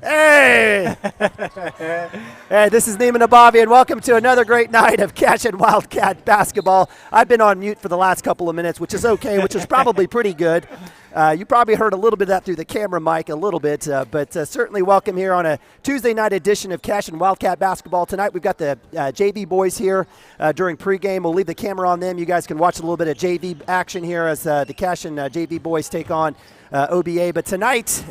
Hey! Hey, this is Neiman Abavi, and welcome to another great night of Cashion Wildcat basketball. I've been on mute for the last couple of minutes, which is okay, which is probably pretty good. You probably heard a little bit of that through the camera mic, a little bit, but certainly welcome here on a Tuesday night edition of Cashion Wildcat basketball. Tonight we've got the JV boys here during pregame. We'll leave the camera on them. You guys can watch a little bit of JV action here as the Cashion JV boys take on OBA. But tonight,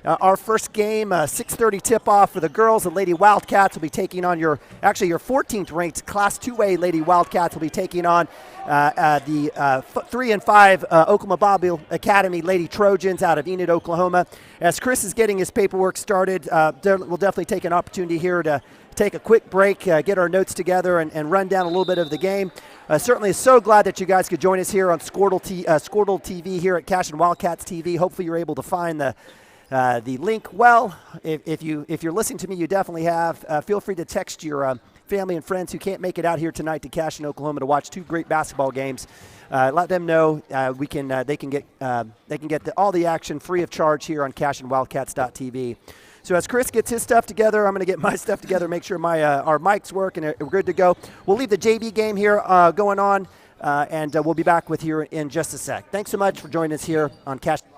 our first game, 6:30 tip-off for the girls. The Lady Wildcats will be taking on your 14th ranked Class 2A Lady Wildcats will be taking on the 3 and 5 Oklahoma Bible Academy Lady Trojans out of Enid, Oklahoma. As Chris is getting his paperwork started, we'll definitely take an opportunity here to take a quick break, get our notes together, and run down a little bit of the game. Certainly so glad that you guys could join us here on Squirtle TV here at Cashion Wildcats TV. Hopefully you're able to find the link. Well, if you're listening to me, you definitely have. Feel free to text your family and friends who can't make it out here tonight to Cashion, Oklahoma, to watch two great basketball games. Let them know they can get all the action free of charge here on CashionWildcats.tv. So as Chris gets his stuff together, I'm going to get my stuff together, make sure our mics work and we're good to go. We'll leave the JV game here going on, and we'll be back with you in just a sec. Thanks so much for joining us here on Cashion.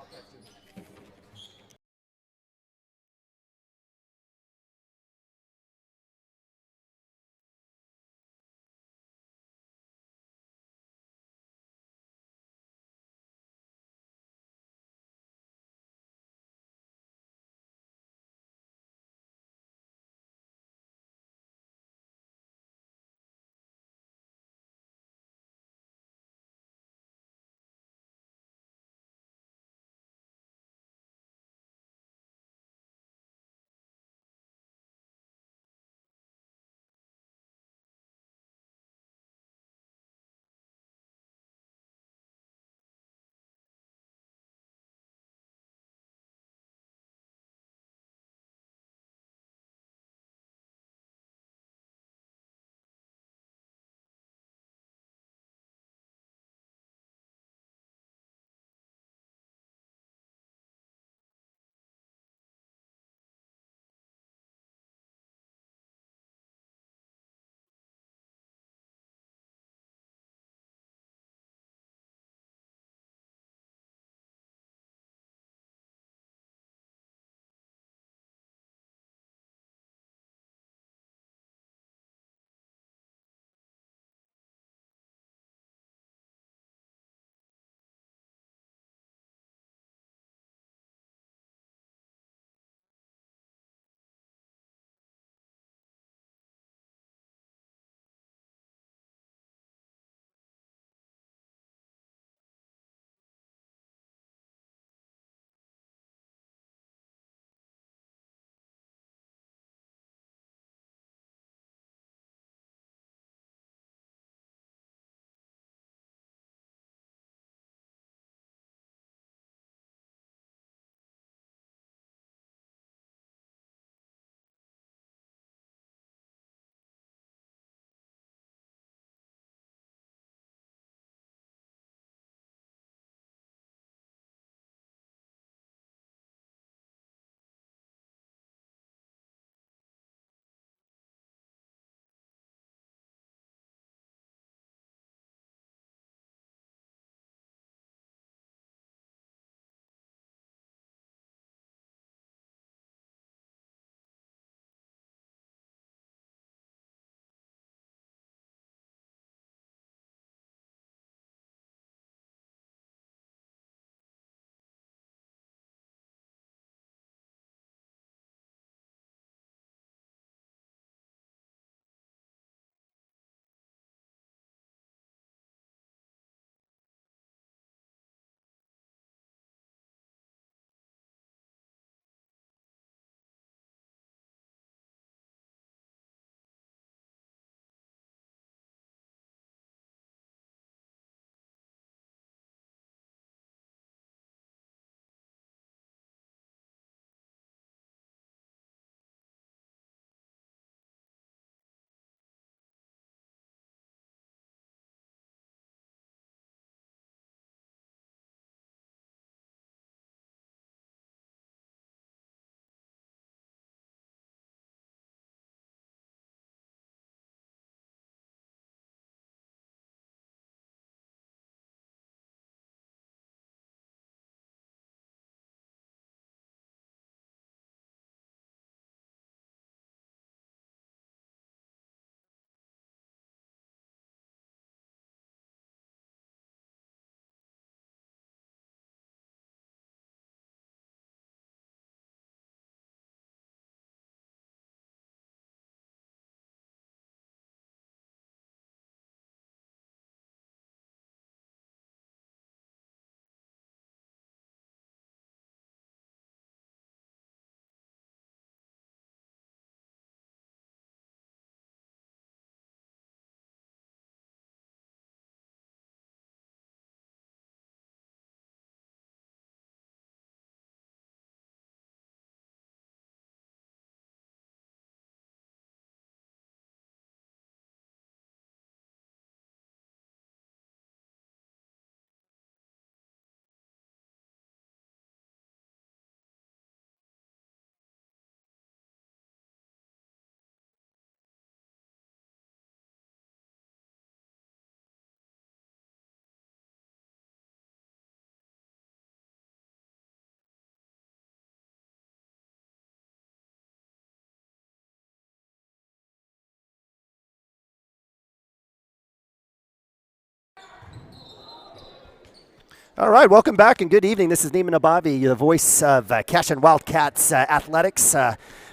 All right, welcome back and good evening. This is Neiman Abavi, the voice of Cashion Wildcats Athletics.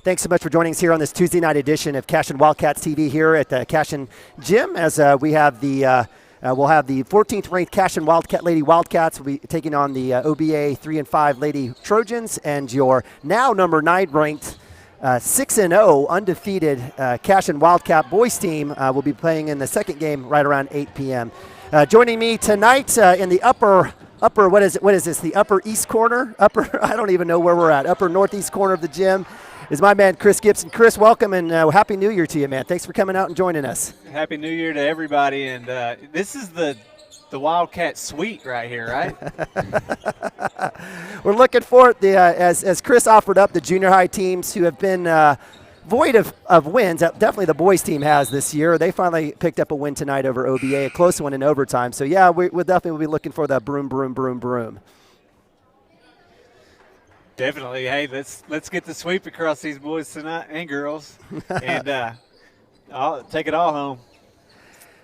Thanks so much for joining us here on this Tuesday night edition of Cashion Wildcats TV here at the Cashion Gym. As we have we'll have the 14th ranked Cashion Lady Wildcats will be taking on the OBA 3-5 Lady Trojans, and your now number 9 ranked 6-0 undefeated Cashion Wildcat boys team will be playing in the second game right around 8 p.m. Joining me tonight in the upper, what is this, the upper east corner? I don't even know where we're at. Upper northeast corner of the gym is my man, Chris Gibson. Chris, welcome, and Happy New Year to you, man. Thanks for coming out and joining us. Happy New Year to everybody, and this is the Wildcat Suite right here, right? We're looking for it, as Chris offered up, the junior high teams who have been void of wins. Definitely the boys team has this year. They finally picked up a win tonight over OBA, a close one in overtime. So, yeah, we'll definitely be looking for the broom. Definitely. Hey, let's get the sweep across these boys tonight and girls, and I'll take it all home.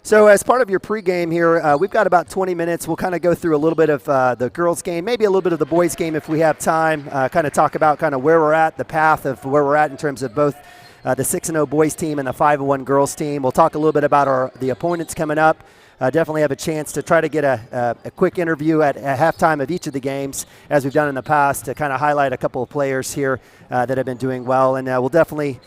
So as part of your pregame here, we've got about 20 minutes. We'll kind of go through a little bit of the girls' game, maybe a little bit of the boys' game if we have time, kind of talk about kind of where we're at, the path of where we're at in terms of both the 6-0 boys team and the 5-1 girls team. We'll talk a little bit about the opponents coming up. Definitely have a chance to try to get a quick interview at halftime of each of the games, as we've done in the past, to kind of highlight a couple of players here that have been doing well. And we'll definitely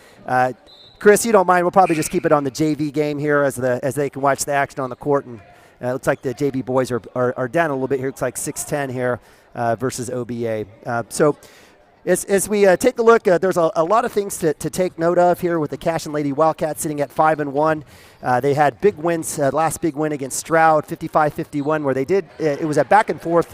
Chris, you don't mind, we'll probably just keep it on the JV game here as they can watch the action on the court. And it looks like the JV boys are down a little bit here. It's like 6-10 here versus OBA. So as we take a look, there's a lot of things to take note of here with the Cashion Lady Wildcats sitting at 5-1. They had big wins, last big win against Stroud, 55-51, where they did, it was a back and forth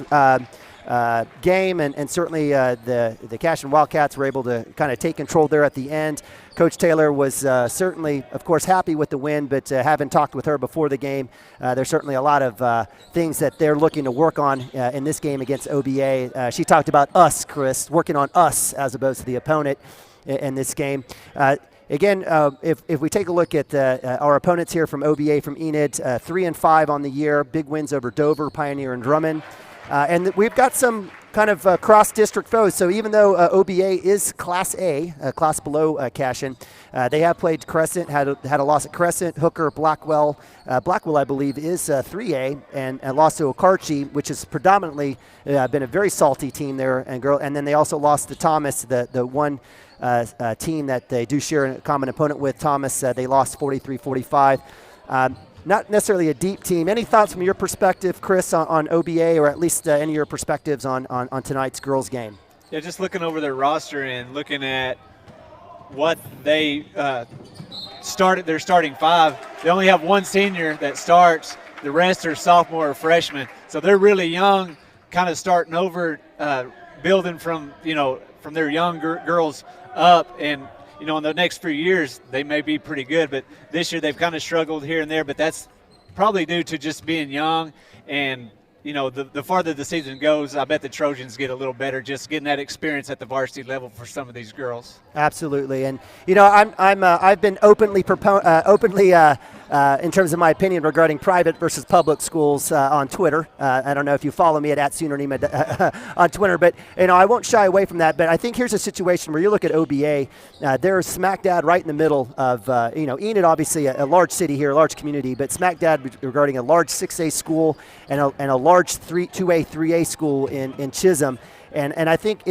game, and certainly the Cashion Wildcats were able to kind of take control there at the end. Coach Taylor was certainly, of course, happy with the win, but having talked with her before the game, there's certainly a lot of things that they're looking to work on in this game against OBA. She talked about us, Chris, working on us as opposed to the opponent in this game. Again, if we take a look at our opponents here from OBA, from Enid, 3-5 on the year, big wins over Dover, Pioneer, and Drummond. And we've got some kind of cross-district foes. So even though OBA is Class A, class below Cashion, they have played Crescent, had a loss at Crescent, Hooker, Blackwell. Blackwell, I believe, is 3A, and lost to Okarche, which has predominantly been a very salty team there. And then they also lost to Thomas, the one team that they do share a common opponent with. Thomas, they lost 43-45. Not necessarily a deep team. Any thoughts from your perspective, Chris, on OBA, or at least any of your perspectives on tonight's girls' game? Yeah, just looking over their roster and looking at what they started, their starting five. They only have one senior that starts. The rest are sophomore or freshmen. So they're really young, kind of starting over, building from their young girls up, and in the next few years, they may be pretty good, but this year they've kind of struggled here and there, but that's probably due to just being young. And, the farther the season goes, I bet the Trojans get a little better just getting that experience at the varsity level for some of these girls. Absolutely. And, I've been openly in terms of my opinion regarding private versus public schools on Twitter. I don't know if you follow me at @Soonernema on Twitter, but I won't shy away from that. But I think here's a situation where you look at OBA, they're smack dab right in the middle of Enid, obviously a large city here, a large community, but smack dab regarding a large 6A school and a large 2A, 3A school in Chisholm. And I think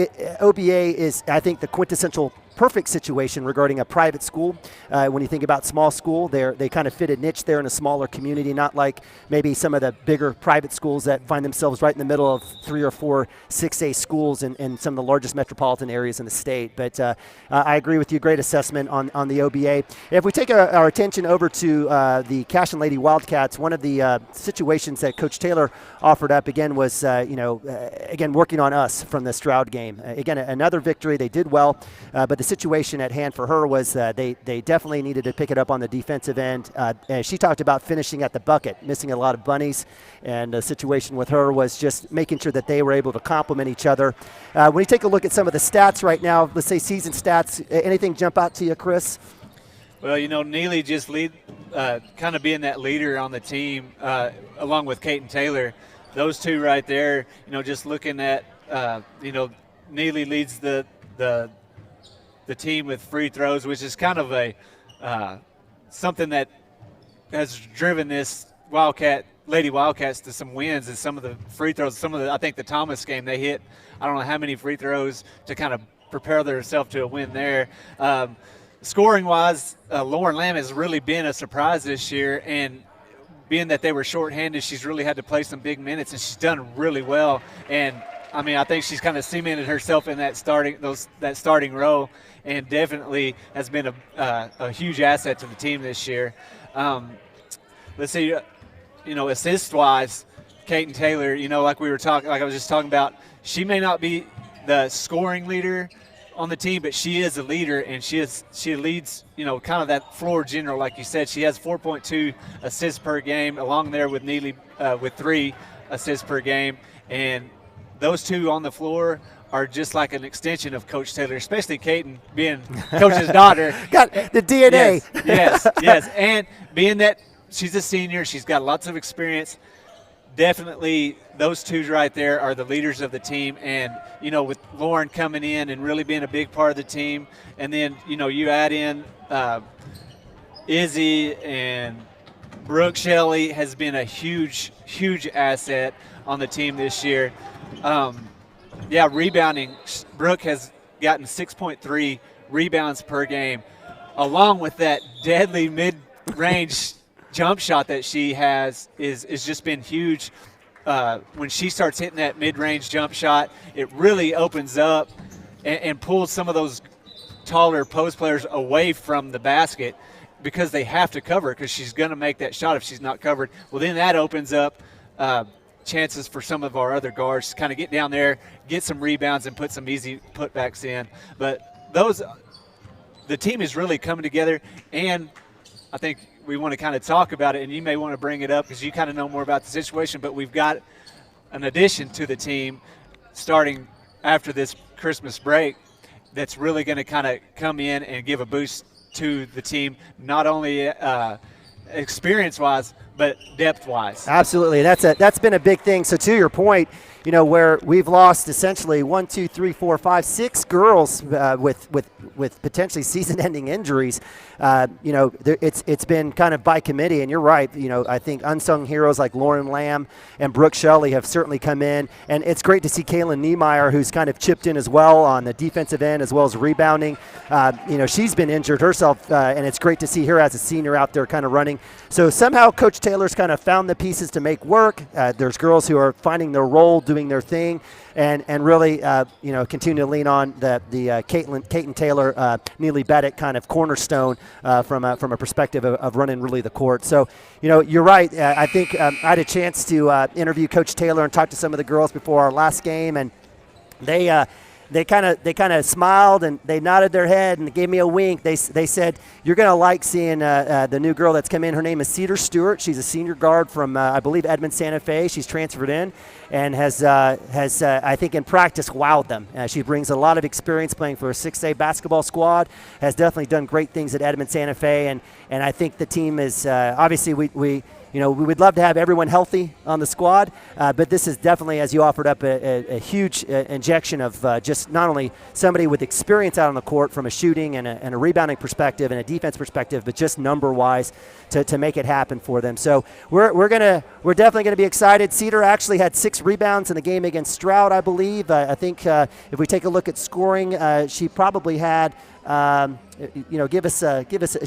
OBA is, the quintessential perfect situation regarding a private school. When you think about small school, they kind of fit a niche there in a smaller community, not like maybe some of the bigger private schools that find themselves right in the middle of 3 or 4 6A schools in some of the largest metropolitan areas in the state. But I agree with you. Great assessment on the OBA. If we take our attention over to the Cashion Lady Wildcats, one of the situations that Coach Taylor offered up again was, again, working on us from the Stroud game. Again, another victory. They did well, but the situation at hand for her was they definitely needed to pick it up on the defensive end. She talked about finishing at the bucket, missing a lot of bunnies, and the situation with her was just making sure that they were able to complement each other. When you take a look at some of the stats right now, let's say season stats, anything jump out to you, Chris? Well, Neely just kind of being that leader on the team, along with Kate and Taylor. those two right there, just looking at, Neely leads the team with free throws, which is kind of a something that has driven this Lady Wildcats to some wins. And some of the free throws, I think the Thomas game, they hit I don't know how many free throws to kind of prepare themselves to a win there. Scoring wise, Lauren Lamb has really been a surprise this year, and being that they were shorthanded, she's really had to play some big minutes, and she's done really well. And I think she's kind of cemented herself in that starting role, and definitely has been a huge asset to the team this year. Let's see, assist-wise, Kaiten Taylor, like I was just talking about, she may not be the scoring leader on the team, but she is a leader, and she leads, kind of that floor general, like you said. She has 4.2 assists per game, along there with Neely with 3 assists per game, and those two on the floor are just like an extension of Coach Taylor, especially Kaiten being Coach's daughter. Got the DNA. Yes. And being that she's a senior, she's got lots of experience. Definitely those two right there are the leaders of the team. And, with Lauren coming in and really being a big part of the team, and then, you add in Izzy, and Brooke Shelley has been a huge, huge asset on the team this year. Rebounding, Brooke has gotten 6.3 rebounds per game, along with that deadly mid-range jump shot that she has is just been huge. When she starts hitting that mid-range jump shot, it really opens up and pulls some of those taller post players away from the basket, because they have to cover, because she's going to make that shot if she's not covered. Well, then that opens up chances for some of our other guards to kind of get down there, get some rebounds, and put some easy putbacks in. But the team is really coming together, and I think we want to kind of talk about it, and you may want to bring it up because you kind of know more about the situation, but we've got an addition to the team starting after this Christmas break that's really going to kind of come in and give a boost to the team, not only experience-wise, but depth-wise. Absolutely. That's been a big thing. So to your point, where we've lost essentially 6 girls with potentially season-ending injuries. It's been kind of by committee, and you're right. I think unsung heroes like Lauren Lamb and Brooke Shelley have certainly come in, and it's great to see Kaylin Niemeyer, who's kind of chipped in as well on the defensive end as well as rebounding. She's been injured herself, and it's great to see her as a senior out there kind of running. So somehow Coach Taylor's kind of found the pieces to make work. There's girls who are finding their role, doing their thing, and really continue to lean on the Kaiten Taylor, Neely Beddick kind of cornerstone from a perspective of running really the court. So you're right. I think I had a chance to interview Coach Taylor and talk to some of the girls before our last game, and they kind of smiled and they nodded their head and gave me a wink. They said, "You're going to like seeing the new girl that's come in. Her name is Cedar Stewart. She's a senior guard from I believe Edmond Santa Fe. She's transferred in and has I think in practice wowed them. She brings a lot of experience playing for a 6A basketball squad. Has definitely done great things at Edmond Santa Fe, and I think the team is obviously we would love to have everyone healthy on the squad, but this is definitely, as you offered up, a huge injection of just not only somebody with experience out on the court from a shooting and a rebounding perspective and a defense perspective, but just number-wise to make it happen for them. So we're definitely going to be excited. Cedar actually had 6 rebounds in the game against Stroud, I believe. I think if we take a look at scoring, she probably had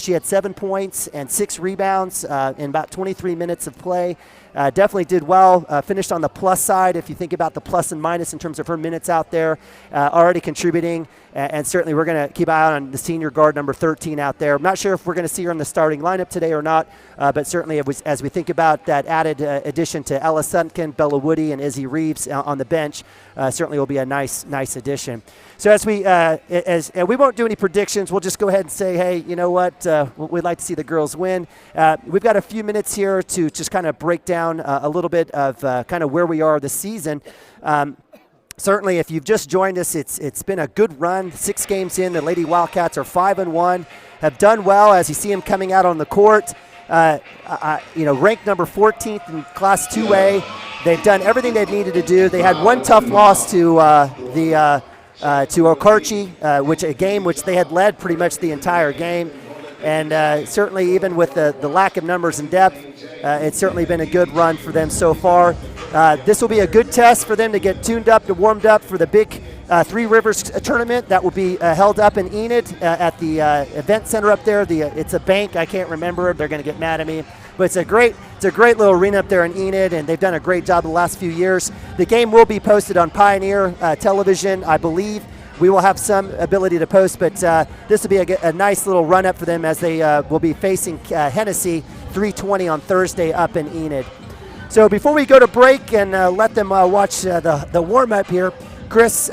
she had 7 points and 6 rebounds in about 23 minutes of play. Definitely did well, finished on the plus side if you think about the plus and minus in terms of her minutes out there, already contributing, and certainly we're going to keep an eye on the senior guard number 13 out there. I'm not sure if we're going to see her in the starting lineup today or not, but certainly as we think about that added addition to Ella Sunken, Bella Woody, and Izzy Reeves on the bench, certainly will be a nice addition. So as we won't do any predictions, we'll just go ahead and say, hey, you know what, we'd like to see the girls win. We've got a few minutes here to just kind of break down a little bit of kind of where we are this season. Certainly, if you've just joined us, it's been a good run. 6 games in, the Lady Wildcats are 5-1, have done well as you see them coming out on the court. Ranked number 14th in Class 2A. They've done everything they've needed to do. They had one tough loss to to Okarche, which a game which they had led pretty much the entire game. And certainly even with the lack of numbers and depth, it's certainly been a good run for them so far. This will be a good test for them to get tuned up, to warmed up for the big Three Rivers tournament that will be held up in Enid at the event center up there. It's a bank, I can't remember. They're going to get mad at me. But it's a great little arena up there in Enid, and they've done a great job the last few years. The game will be posted on Pioneer Television, I believe. We will have some ability to post, but this will be a nice little run-up for them as they will be facing Hennessy 3:20 on Thursday up in Enid. So before we go to break and let them watch the warm-up here, Chris,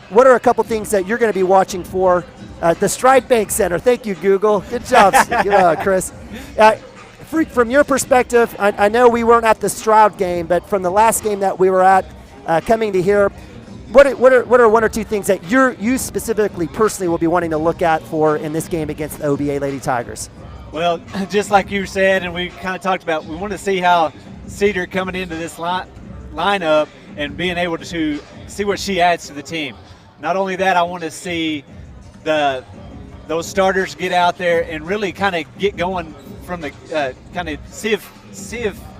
what are a couple things that you're going to be watching for? The Stride Bank Center. Thank you, Google. Good job, Chris. From your perspective, I know we weren't at the Stroud game, but from the last game that we were at, coming to here, what are one or two things that you specifically personally will be wanting to look at for in this game against the OBA Lady Tigers? Well, just like you said, and we kind of talked about, we want to see how Cedar coming into this lineup and being able to see what she adds to the team. Not only that, I want to see those starters get out there and really kind of get going from the kind of see if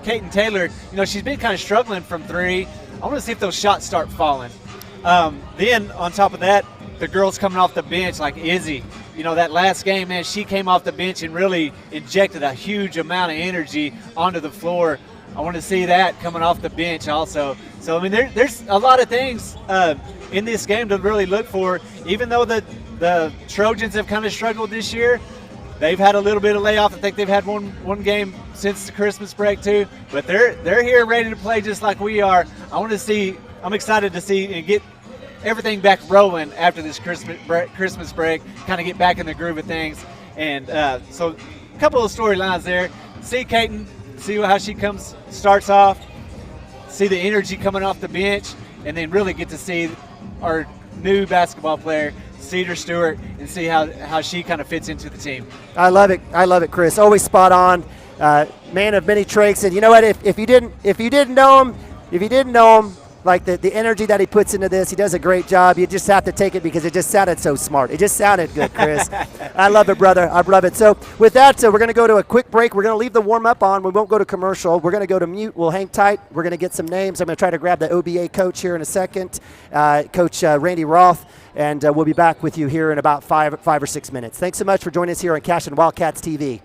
Kaiten Taylor, she's been kind of struggling from three. I want to see if those shots start falling. Then on top of that, the girls coming off the bench like Izzy, that last game, man, she came off the bench and really injected a huge amount of energy onto the floor. I want to see that coming off the bench also. So, I mean, there's a lot of things in this game to really look for. Even though the Trojans have kind of struggled this year, they've had a little bit of layoff. I think they've had one game since the Christmas break too. But they're here ready to play just like we are. I'm excited to see and get everything back rolling after this Christmas break, kind of get back in the groove of things. And so a couple of storylines there. See Kaiten, see how she starts off, see the energy coming off the bench, and then really get to see our new basketball player, Cedar Stewart, and see how she kind of fits into the team. I love it, Chris. Always spot on. Man of many tricks. And you know what? If you didn't know him, like the energy that he puts into this, he does a great job. You just have to take it because it just sounded so smart. It just sounded good, Chris. I love it, brother. I love it. So with that, we're going to go to a quick break. We're going to leave the warm-up on. We won't go to commercial. We're going to go to mute. We'll hang tight. We're going to get some names. I'm going to try to grab the OBA coach here in a second, Coach Randy Roth, and we'll be back with you here in about five or 6 minutes. Thanks so much for joining us here on Cashion Wildcats TV.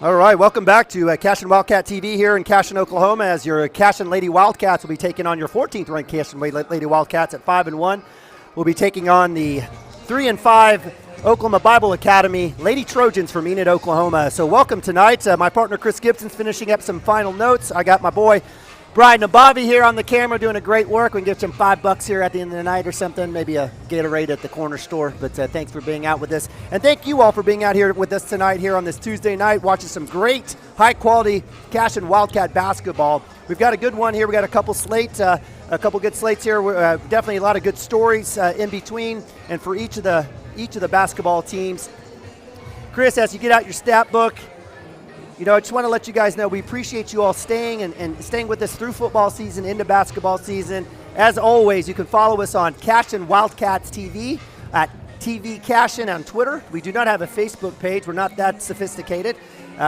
All right, welcome back to Cashion Wildcat TV here in Cashion, Oklahoma, as your Cashion Lady Wildcats will be taking on your 14th ranked Cashion Lady Wildcats at 5-1. We'll be taking on the 3-5 Oklahoma Bible Academy Lady Trojans from Enid, Oklahoma. So welcome tonight. My partner Chris Gibson's finishing up some final notes. I got my boy Brian Nabavi here on the camera doing a great work. We can give him $5 here at the end of the night or something, maybe a Gatorade at the corner store. But thanks for being out with us. And thank you all for being out here with us tonight here on this Tuesday night, watching some great, high-quality Cashion Wildcat basketball. We've got a good one here. We got a couple slates, a couple good slates here. Definitely a lot of good stories in between, and for each of the basketball teams. Chris, as you get out your stat book, I just want to let you guys know we appreciate you all staying and staying with us through football season into basketball season. As always, you can follow us on Cashion Wildcats TV at TV Cashion on Twitter. We do not have a Facebook page. We're not that sophisticated.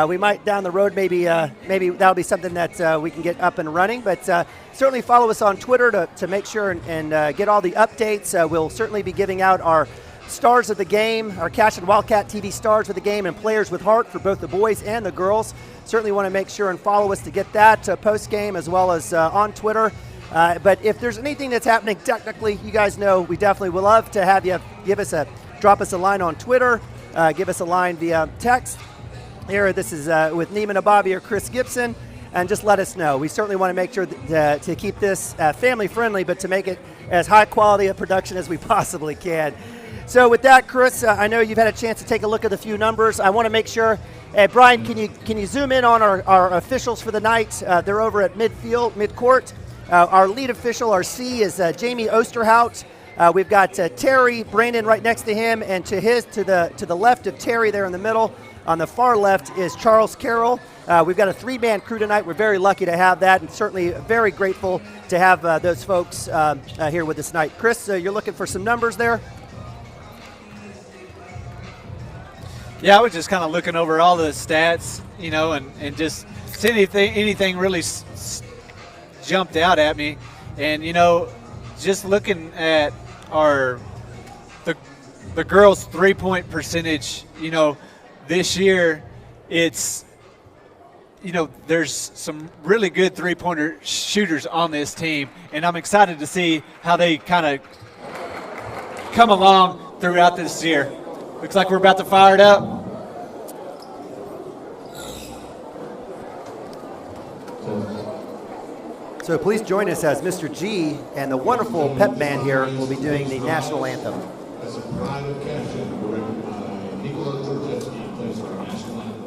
We might down the road maybe that'll be something that we can get up and running. But certainly follow us on Twitter to make sure and get all the updates. We'll certainly be giving out our stars of the game, our Cashion Wildcat TV stars of the game, and players with heart for both the boys and the girls. Certainly want to make sure and follow us to get that post-game as well as on Twitter. But if there's anything that's happening technically, you guys know we definitely would love to have you drop us a line on Twitter, give us a line via text. Here, this is with Neiman Ababi or Chris Gibson, and just let us know. We certainly want to make sure to keep this family-friendly, but to make it as high quality a production as we possibly can. So with that, Chris, I know you've had a chance to take a look at a few numbers. I want to make sure, Brian, can you zoom in on our officials for the night? They're over at midcourt. Our lead official, our C, is Jamie Osterhout. We've got Terry Brandon right next to him, and to the left of Terry there in the middle, on the far left is Charles Carroll. We've got a three-man crew tonight. We're very lucky to have that, and certainly very grateful to have those folks here with us tonight. Chris, you're looking for some numbers there? Yeah, I was just kind of looking over all the stats, and just see anything really jumped out at me. And, just looking at the girls' three-point percentage, this year it's, there's some really good three-pointer shooters on this team, and I'm excited to see how they kind of come along throughout this year. Looks like we're about to fire it up. So please join us as Mr. G and the wonderful pep band here will be doing the national anthem. As a pride of Cashion, directed by Nicola Georgetsky, plays our national anthem.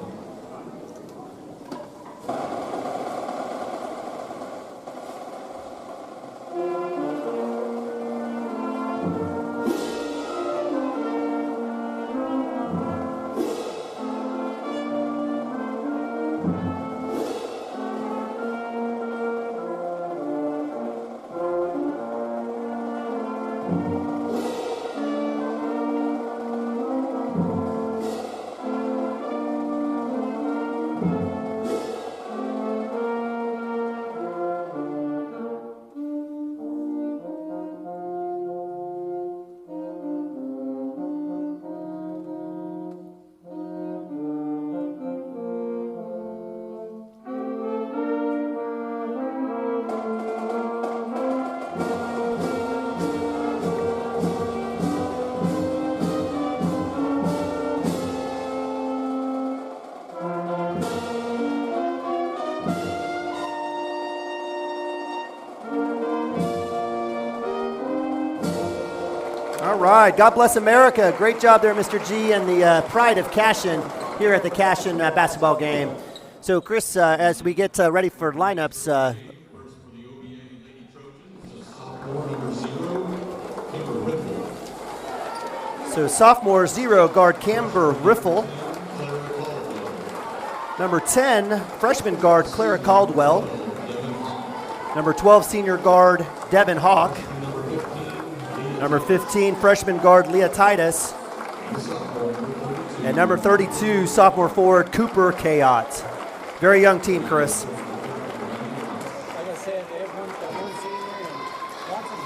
All right, God bless America. Great job there, Mr. G, and the pride of Cashion here at the Cashion basketball game. So, Chris, as we get ready for lineups, so sophomore 0, guard Camber Riffle. Number 10, freshman guard Clara Caldwell. Number 12, senior guard Devin Hawk. Number 15, freshman guard Leah Titus. And number 32, sophomore forward Cooper Kayot. Very young team, Chris. Like I said, they have one senior and lots of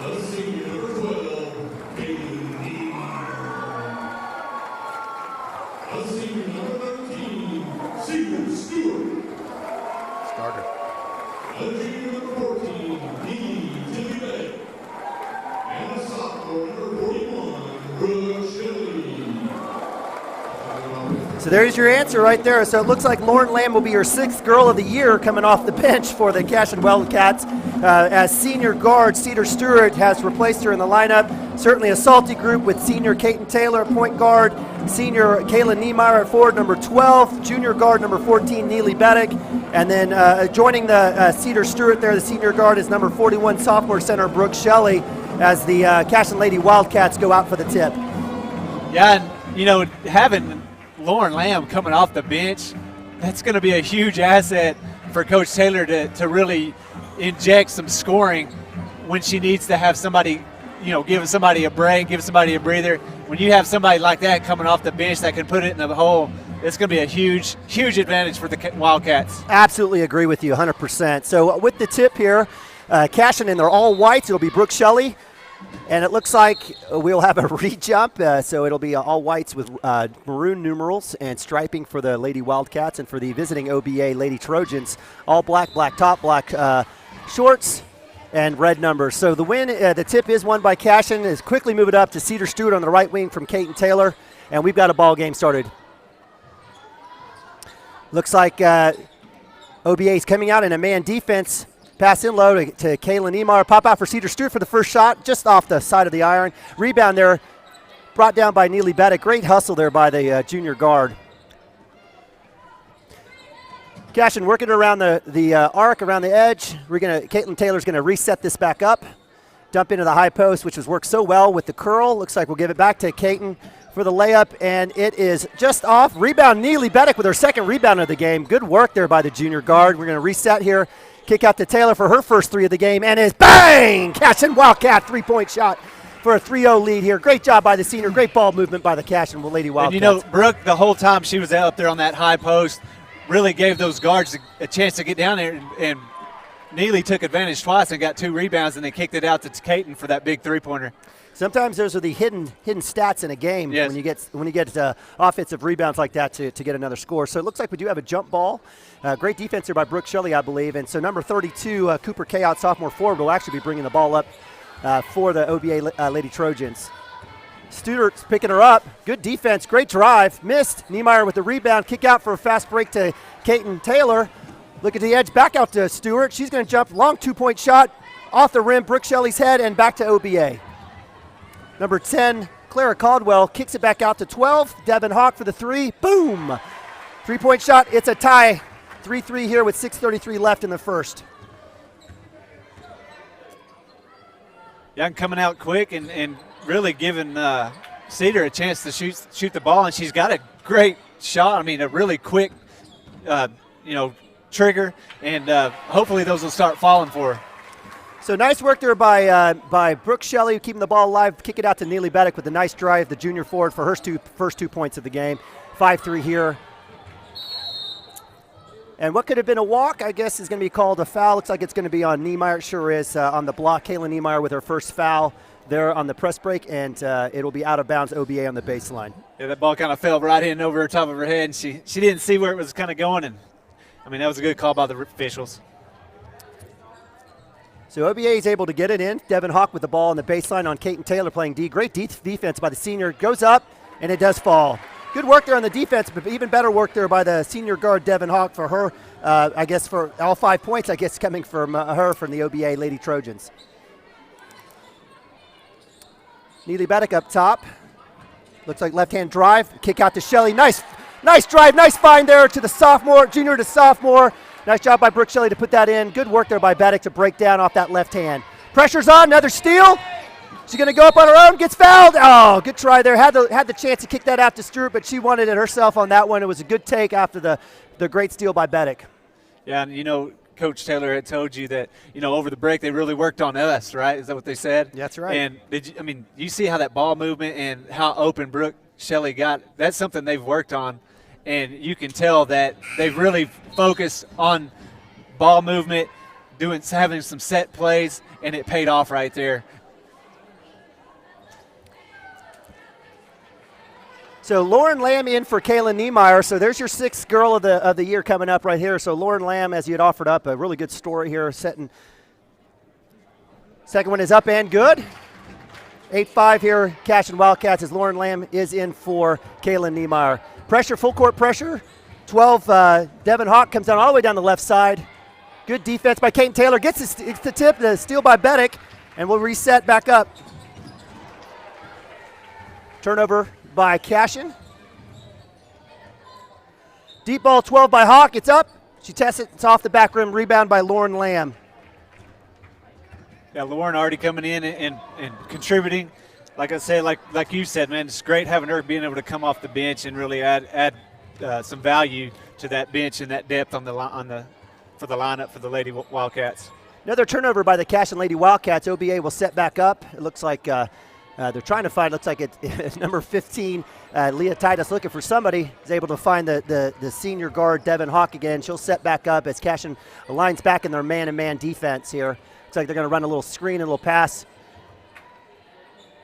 The senior number 12, Bailey. The senior number 13, Cedar Stewart. Starter. The junior number 14, Tilly Beck. And the sophomore number 41, Brooke Shelley. So there's your answer right there. So it looks like Lauren Lamb will be your 6th Girl of the Year coming off the bench for the Cashion Wildcats. As senior guard, Cedar Stewart has replaced her in the lineup. Certainly a salty group with senior Kaiten Taylor at point guard, senior Kayla Niemeyer at forward number 12, junior guard number 14, Neely Beddick, and then joining the Cedar Stewart there, the senior guard is number 41, sophomore center Brooke Shelley, as the Cashion Lady Wildcats go out for the tip. Yeah, and, you know, having Lauren Lamb coming off the bench, that's going to be a huge asset for Coach Taylor to really inject some scoring when she needs to have somebody, you know, give somebody a break, give somebody a breather. When you have somebody like that coming off the bench that can put it in the hole, it's going to be a huge, huge advantage for the Wildcats. Absolutely agree with you 100%. So with the tip here, Cashion in their all whites, it'll be Brooke Shelley. And it looks like we'll have a re-jump, so it'll be all whites with maroon numerals and striping for the Lady Wildcats, and for the visiting OBA Lady Trojans, all black top, black shorts, and red numbers. So the win, the tip is won by Cashion. Is quickly move it up to Cedar Stewart on the right wing from Kaiten Taylor, and we've got a ball game started. Looks like OBA is coming out in a man defense. Pass in low to Kayla Niemeyer. Pop out for Cedar Stewart for the first shot, just off the side of the iron. Rebound there, brought down by Neely Beddick. Great hustle there by the junior guard. Cashion working around the arc, around the edge. Caitlin Taylor's going to reset this back up. Dump into the high post, which has worked so well with the curl. Looks like we'll give it back to Caitlin for the layup, and it is just off. Rebound, Neely Beddick with her second rebound of the game. Good work there by the junior guard. We're going to reset here. Kick out to Taylor for her first 3 of the game, and is bang! Cashion Wildcat 3-point shot for a 3-0 lead here. Great job by the senior. Great ball movement by the Cashion Lady Wildcats. And you know, Brooke, the whole time she was up there on that high post, really gave those guards a chance to get down there, and Neely took advantage twice and got 2 rebounds, and they kicked it out to Caitin for that big 3-pointer. Sometimes those are the hidden stats in a game. Yes. when you get offensive rebounds like that to get another score. So it looks like we do have a jump ball. Great defense here by Brooke Shelley, I believe. And so number 32, Cooper Kayout, sophomore forward, will actually be bringing the ball up for the OBA Lady Trojans. Stewart's picking her up. Good defense, great drive. Missed. Niemeyer with the rebound. Kick out for a fast break to Kaiten Taylor. Look at the edge, back out to Stewart. She's going to jump, long 2-point shot off the rim, Brooke Shelley's head, and back to OBA. Number 10, Clara Caldwell, kicks it back out to 12. Devin Hawk for the 3. Boom! 3-point shot. It's a tie. 3-3 here with 6:33 left in the first. Young coming out quick and really giving Cedar a chance to shoot the ball, and she's got a great shot. I mean, a really quick, trigger, and hopefully those will start falling for her. So nice work there by Brooke Shelley, keeping the ball alive. Kick it out to Neely Beddick with a nice drive, the junior forward, for her first 2 points of the game. 5-3 here. And what could have been a walk, I guess, is going to be called a foul. Looks like it's going to be on Niemeyer. It sure is, on the block. Kayla Niemeyer with her first foul there on the press break, and it'll be out of bounds, OBA on the baseline. Yeah, that ball kind of fell right in over the top of her head, and she didn't see where it was kind of going. And, I mean, that was a good call by the officials. So OBA is able to get it in. Devin Hawk with the ball on the baseline on Kaiten Taylor playing D. Great defense by the senior. Goes up, and it does fall. Good work there on the defense, but even better work there by the senior guard, Devin Hawk, for her, I guess, for all 5 points, I guess, coming from her from the OBA Lady Trojans. Neely Beddick up top. Looks like left-hand drive. Kick out to Shelley. Nice drive, nice find there to the sophomore, junior to sophomore. Nice job by Brooke Shelley to put that in. Good work there by Beddick to break down off that left hand. Pressure's on, another steal. She's going to go up on her own, gets fouled. Oh, good try there. Had the chance to kick that out to Stewart, but she wanted it herself on that one. It was a good take after the great steal by Beddick. Yeah, and Coach Taylor had told you that, over the break they really worked on us, right? Is that what they said? That's right. And you see how that ball movement and how open Brooke Shelley got? That's something they've worked on, and you can tell that they've really focused on ball movement, having some set plays, and it paid off right there. So Lauren Lamb in for Kaylin Niemeyer. So there's your sixth girl of the year coming up right here. So Lauren Lamb, as you had offered up, a really good story here. Second one is up and good. 8-5 here, Cashion Wildcats, as Lauren Lamb is in for Kaylin Niemeyer. Pressure, full court pressure. 12, Devin Hawk comes down all the way down the left side. Good defense by Kate Taylor. Gets the tip, the steal by Beddick, and we'll reset back up. Turnover by Cashion. Deep ball 12 by Hawk. It's up. She tests it. It's off the back rim. Rebound by Lauren Lamb. Yeah, Lauren already coming in and contributing. Like I said, like you said, man, it's great having her being able to come off the bench and really add some value to that bench and that depth for the lineup for the Lady Wildcats. Another turnover by the Cashion Lady Wildcats. OBA will set back up. It looks like they're trying to find. Looks like it's number 15, Leah Titus, looking for somebody. Is able to find the senior guard Devin Hawk again. She'll set back up as Cashion aligns back in their man-to-man defense here. Looks like they're going to run a little screen, a little pass,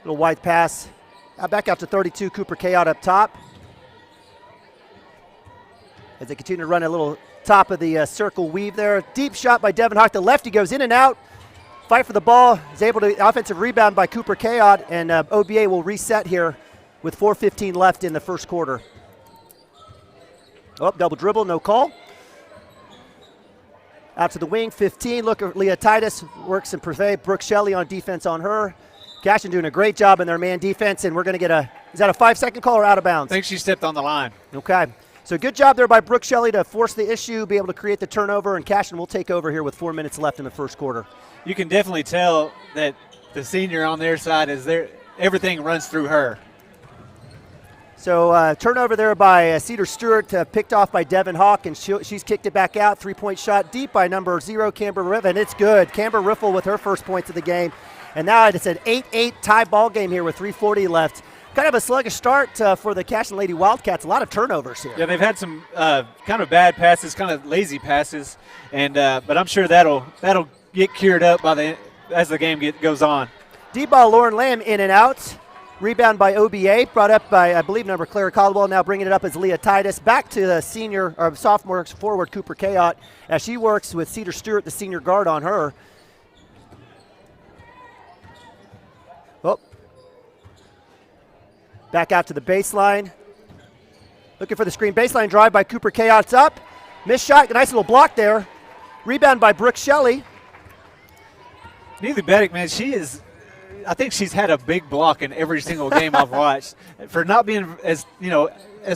little wide pass. Back out to 32, Cooper Kayout up top. As they continue to run a little top of the circle weave there. Deep shot by Devin Hawk. The lefty goes in and out. Fight for the ball. Is able to offensive rebound by Cooper Kayout, and OBA will reset here with 4:15 left in the first quarter. Oh, double dribble, no call. Out to the wing, 15. Look at Leah Titus, works and Privé. Brooke Shelley on defense on her. Cashion doing a great job in their man defense, and we're going to get is that a 5-second call or out of bounds? I think she stepped on the line. Okay. So good job there by Brooke Shelley to force the issue, be able to create the turnover, and Cashion will take over here with 4 minutes left in the first quarter. You can definitely tell that the senior on their side everything runs through her. So turnover there by Cedar Stewart, picked off by Devin Hawk, and she's kicked it back out. 3-point shot deep by number 0, Camber Riffle, and it's good. Camber Riffle with her first points of the game. And now it's an 8-8 tie ball game here with 3:40 left. Kind of a sluggish start for the Cashion Lady Wildcats. A lot of turnovers here. Yeah, they've had some kind of bad passes, kind of lazy passes, and but I'm sure that'll get cured up as the game goes on. D-ball Lauren Lamb in and out. Rebound by OBA, brought up by, I believe, number Claire Caldwell. Now bringing it up as Leah Titus. Back to the sophomore forward Cooper Kayout as she works with Cedar Stewart, the senior guard, on her. Oh. Back out to the baseline. Looking for the screen. Baseline drive by Cooper Kayout. It's up. Missed shot. Nice little block there. Rebound by Brooke Shelley. Neely Beddick, man, I think she's had a big block in every single game I've watched. For not being as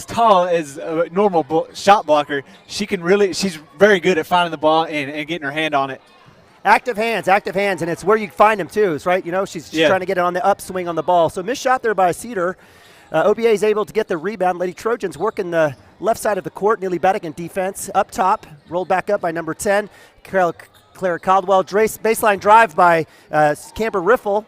tall as a normal shot blocker, she's very good at finding the ball and getting her hand on it. Active hands, and it's where you find them too, right? She's trying to get it on the upswing on the ball. So missed shot there by Cedar. OBA is able to get the rebound. Lady Trojans working the left side of the court. Neely Beddick in defense. Up top, rolled back up by number 10, Claire Caldwell. Baseline drive by Camber Riffle.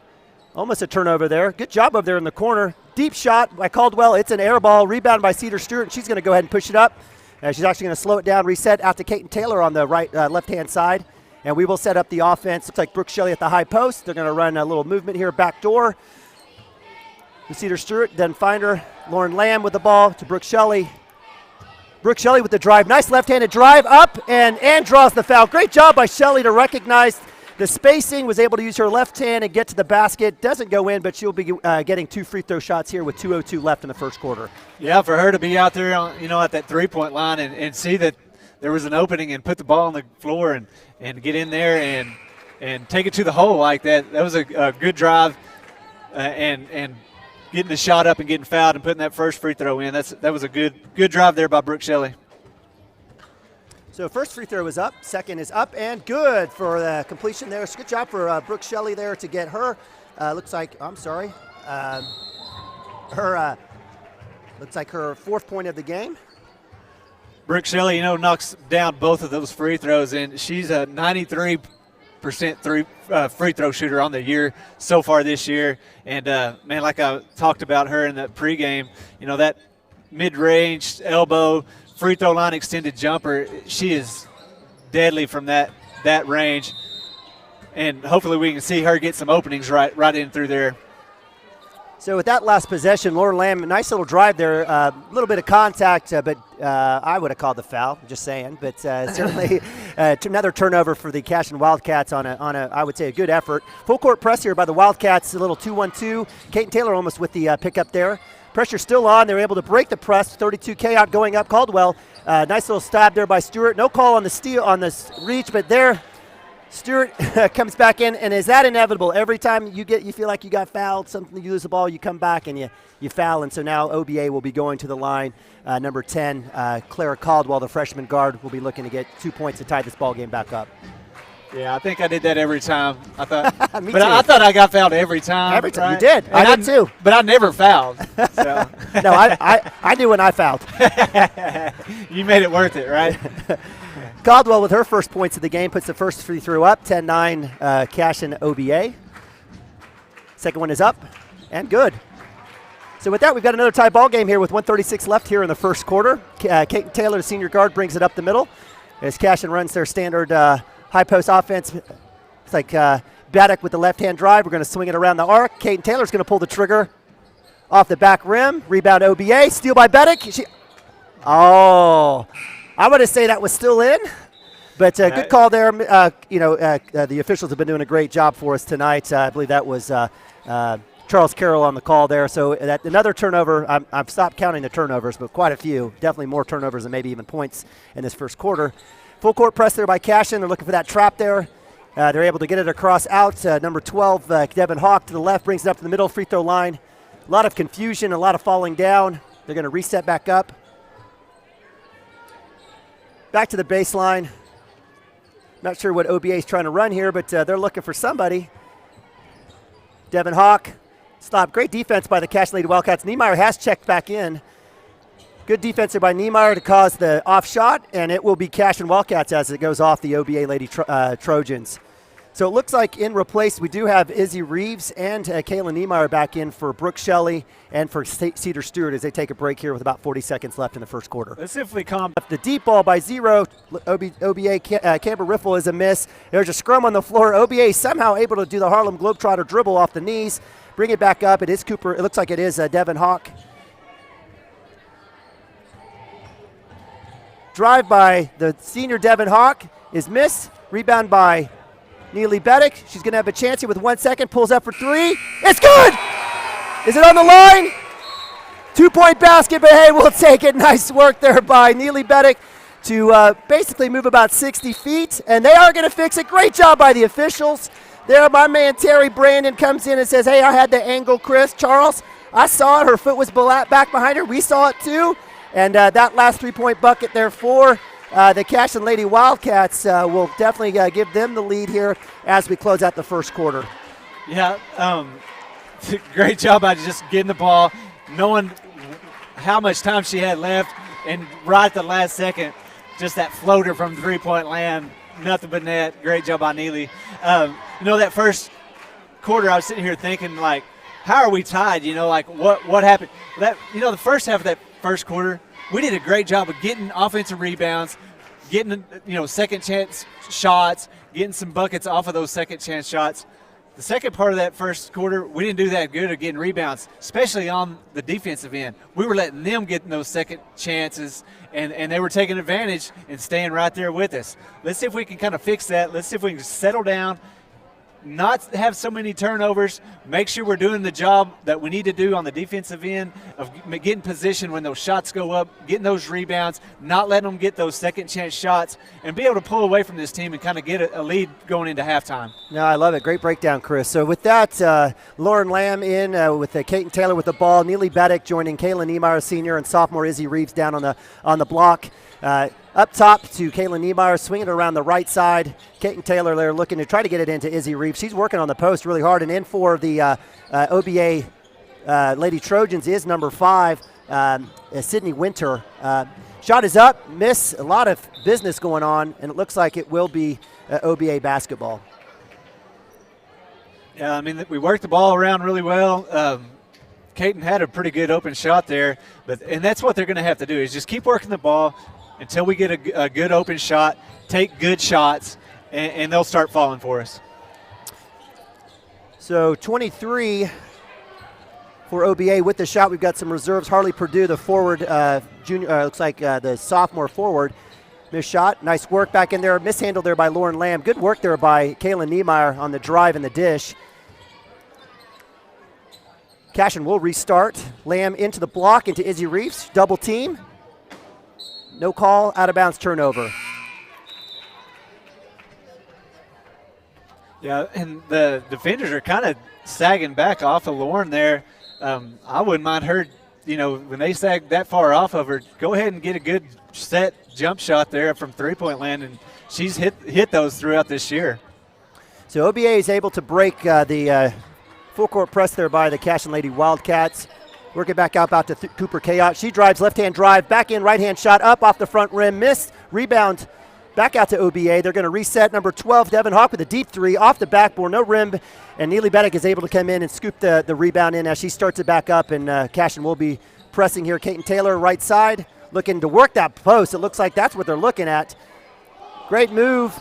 Almost a turnover there. Good job over there in the corner. Deep shot by Caldwell. It's an air ball. Rebound by Cedar Stewart. She's going to go ahead and push it up. She's actually going to slow it down, reset out to Kate Taylor on the left-hand side. And we will set up the offense. Looks like Brooke Shelley at the high post. They're going to run a little movement here, back door. Cedar Stewart, then find her. Lauren Lamb with the ball to Brooke Shelley. Brooke Shelley with the drive. Nice left-handed drive up and draws the foul. Great job by Shelley to recognize the spacing, was able to use her left hand and get to the basket. Doesn't go in, but she'll be getting 2 free throw shots here with 2:02 left in the first quarter. Yeah, for her to be out there, at that 3-point line and see that there was an opening and put the ball on the floor and get in there and take it to the hole like that. That was a good drive and getting the shot up and getting fouled and putting that first free throw in. That was a good drive there by Brooke Shelley. So first free throw is up, second is up and good for the completion there. So good job for Brooke Shelley there to get her. Looks like her 4th point of the game. Brooke Shelley, knocks down both of those free throws, and she's a 93% free throw shooter on the year so far this year. And, man, like I talked about her in the pregame, that mid-range elbow, free throw line extended jumper, she is deadly from that range. And hopefully we can see her get some openings right in through there. So with that last possession, Lauren Lamb, nice little drive there, a little bit of contact, but I would have called the foul, just saying. But certainly another turnover for the Cashion Wildcats on a, I would say, a good effort. Full court press here by the Wildcats, a little 2-1-2. Kaiten Taylor almost with the pickup there. Pressure still on. They're able to break the press. 32K out going up. Caldwell, nice little stab there by Stewart. No call on the steal on this reach, but there. Stewart comes back in, and is that inevitable? Every time you feel like you got fouled, something, you lose the ball, you come back and you foul, and so now OBA will be going to the line. Number 10, Clara Caldwell, the freshman guard, will be looking to get 2 points to tie this ball game back up. Yeah, I think I did that every time. I thought, Me but too. I thought I got fouled every time. Every time. Right? You did. And I did too. But I never fouled. So. No, I knew when I fouled. You made it worth it, right? Caldwell with her first points of the game puts the first free throw up, 10-9 Cashion OBA. Second one is up and good. So with that, we've got another tie ball game here with 1:36 left here in the first quarter. Kaiten Taylor, the senior guard, brings it up the middle as Cashion runs their standard high post offense. It's like Baddock with the left-hand drive. We're going to swing it around the arc. Kaiten Taylor's going to pull the trigger off the back rim. Rebound OBA. Steal by Baddock. I would say that was still in, but good call there. The officials have been doing a great job for us tonight. I believe that was Charles Carroll on the call there. So that another turnover. I've stopped counting the turnovers, but quite a few. Definitely more turnovers than maybe even points in this first quarter. Full court press there by Cashion. They're looking for that trap there. They're able to get it across out. Number 12, Devin Hawk to the left, brings it up to the middle free throw line. A lot of confusion, a lot of falling down. They're going to reset back up. Back to the baseline. Not sure what OBA is trying to run here, but they're looking for somebody. Devin Hawk, stop. Great defense by the Cashion Lady Wildcats. Niemeyer has checked back in. Good defense there by Niemeyer to cause the off shot, and it will be Cashion Wildcats as it goes off the OBA Lady Trojans. So it looks like in replace, we do have Izzy Reeves and Kayla Niemeyer back in for Brooke Shelley and for Cedar Stewart as they take a break here with about 40 seconds left in the first quarter. Let's see if we come. The deep ball by zero. OBA Camber Riffle is a miss. There's a scrum on the floor. OBA somehow able to do the Harlem Globetrotter dribble off the knees. Bring it back up. It is Cooper. It looks like it is Devin Hawk. Drive by the senior Devin Hawk is missed. Rebound by Neely Beddick. She's going to have a chance here with 1 second. Pulls up for three. It's good! Is it on the line? 2-point basket, but hey, we'll take it. Nice work there by Neely Beddick to basically move about 60 feet, and they are going to fix it. Great job by the officials. There, my man Terry Brandon comes in and says, hey, I had the angle, Chris. Charles, I saw it. Her foot was back behind her. We saw it too. And that last 3-point bucket there for the Cashion Lady Wildcats will definitely give them the lead here as we close out the first quarter. Yeah, great job by just getting the ball, knowing how much time she had left, and right at the last second, just that floater from 3-point land, nothing but net. Great job by Neely. That first quarter, I was sitting here thinking, like, how are we tied? What happened? The first half of that first quarter, we did a great job of getting offensive rebounds, getting second chance shots, getting some buckets off of those second chance shots. The second part of that first quarter, we didn't do that good at getting rebounds, especially on the defensive end. We were letting them get those second chances, and they were taking advantage and staying right there with us. Let's see if we can kind of fix that. Let's see if we can settle down, not have so many turnovers, make sure we're doing the job that we need to do on the defensive end of getting position when those shots go up, getting those rebounds, not letting them get those second chance shots, and be able to pull away from this team and kind of get a lead going into halftime. No, I love it. Great breakdown, Chris. So with that, Lauren Lamb in with Kaiten Taylor with the ball, Neely Baddock joining Kayla Niemeyer, senior, and sophomore Izzy Reeves down on the block. Up top to Kayla Niemeyer, swinging it around the right side. Kaiten Taylor there looking to try to get it into Izzy Reeves. She's working on the post really hard, and in for the OBA Lady Trojans is number 5, Sydney Winter. Shot is up, miss, a lot of business going on, and it looks like it will be OBA basketball. Yeah, we worked the ball around really well. Kaiten had a pretty good open shot there, and that's what they're going to have to do is just keep working the ball until we get a good open shot, take good shots, and they'll start falling for us. So 23 for for OBA with the shot. We've got some reserves. Harley Purdue, the forward, looks like the sophomore forward. Missed shot. Nice work back in there. Mishandled there by Lauren Lamb. Good work there by Kaylin Niemeyer on the drive and the dish. Cashion will restart. Lamb into the block, into Izzy Reeves. Double team. No call, out of bounds turnover. Yeah, and the defenders are kind of sagging back off of Lauren there. I wouldn't mind her, when they sag that far off of her, go ahead and get a good set jump shot there from three-point land, and she's hit those throughout this year. So OBA is able to break the full court press there by the Cashion Lady Wildcats. Work it back out to Cooper Kayot. She drives, left-hand drive, back in, right-hand shot, up off the front rim, missed, rebound, back out to OBA. They're going to reset. Number 12, Devin Hawk with a deep three, off the backboard, no rim, and Neely Beddick is able to come in and scoop the rebound in as she starts it back up, and Cashion will be pressing here. Kaiten Taylor, right side, looking to work that post. It looks like that's what they're looking at. Great move.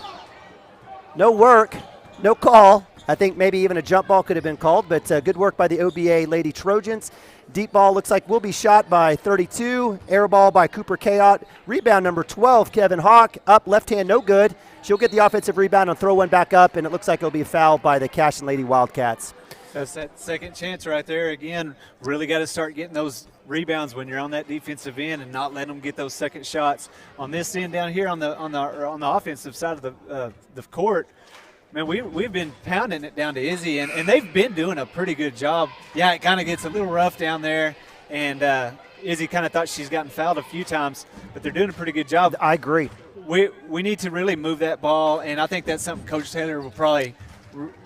No work, no call. I think maybe even a jump ball could have been called, but good work by the OBA Lady Trojans. Deep ball looks like will be shot by 32. Air ball by Cooper Kayot. Rebound number 12, Kevin Hawk. Up left hand, no good. She'll get the offensive rebound and throw one back up, and it looks like it'll be a foul by the Cashion Lady Wildcats. That's that second chance right there. Again, really got to start getting those rebounds when you're on that defensive end and not letting them get those second shots. On this end down here on the offensive side of the court, man, we've been pounding it down to Izzy, and they've been doing a pretty good job. Yeah, it kind of gets a little rough down there, and Izzy kind of thought she's gotten fouled a few times, but they're doing a pretty good job. I agree. We need to really move that ball, and I think that's something Coach Taylor will probably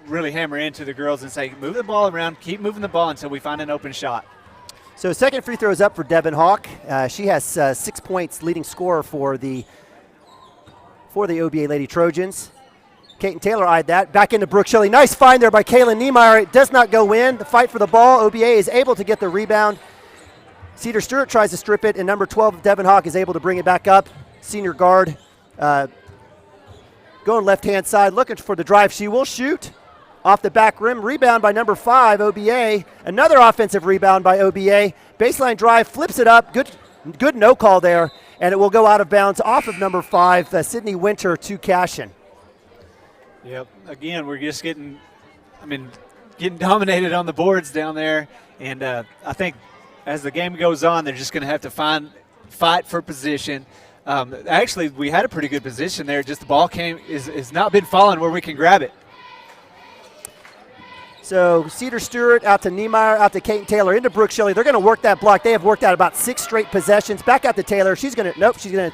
really hammer into the girls and say, move the ball around, keep moving the ball until we find an open shot. So second free throw is up for Devin Hawk. She has 6 points, leading scorer for the OBA Lady Trojans. Kaiten Taylor eyed that. Back into Brooke Shelley. Nice find there by Kaylin Niemeyer. It does not go in. The fight for the ball. OBA is able to get the rebound. Cedar Stewart tries to strip it, and number 12, Devin Hawk, is able to bring it back up. Senior guard going left-hand side, looking for the drive. She will shoot off the back rim. Rebound by number 5, OBA. Another offensive rebound by OBA. Baseline drive, flips it up. Good no call there, and it will go out of bounds off of number 5, Sydney Winter to Cashion. Yep. Again, we're just getting dominated on the boards down there, and I think as the game goes on, they're just going to have to fight for position. Actually, we had a pretty good position there. Just the ball has not been falling where we can grab it. So Cedar Stewart out to Niemeyer, out to Kaiten Taylor, into Brooke Shelley. They're going to work that block. They have worked out about 6 straight possessions. Back out to Taylor. She's going to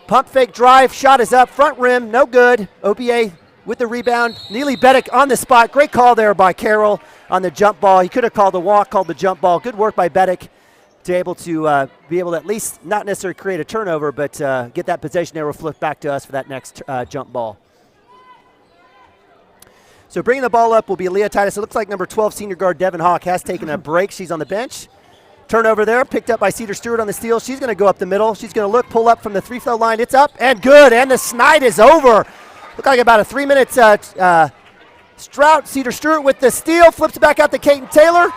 pump fake drive. Shot is up. Front rim, no good. OBA with the rebound. Neely Beddick on the spot. Great call there by Carroll on the jump ball. He could have called the walk, called the jump ball. Good work by Beddick to be able to at least not necessarily create a turnover, but get that possession arrow flipped back to us for that next jump ball. So bringing the ball up will be Leah Titus. It looks like number 12 senior guard Devin Hawk has taken a break. She's on the bench. Turnover there, picked up by Cedar Stewart on the steal. She's going to go up the middle. She's going to pull up from the free throw line. It's up and good, and the snide is over. Looked like about a 3 minute Strout. Cedar Stewart with the steal, flips it back out to Kaiten Taylor.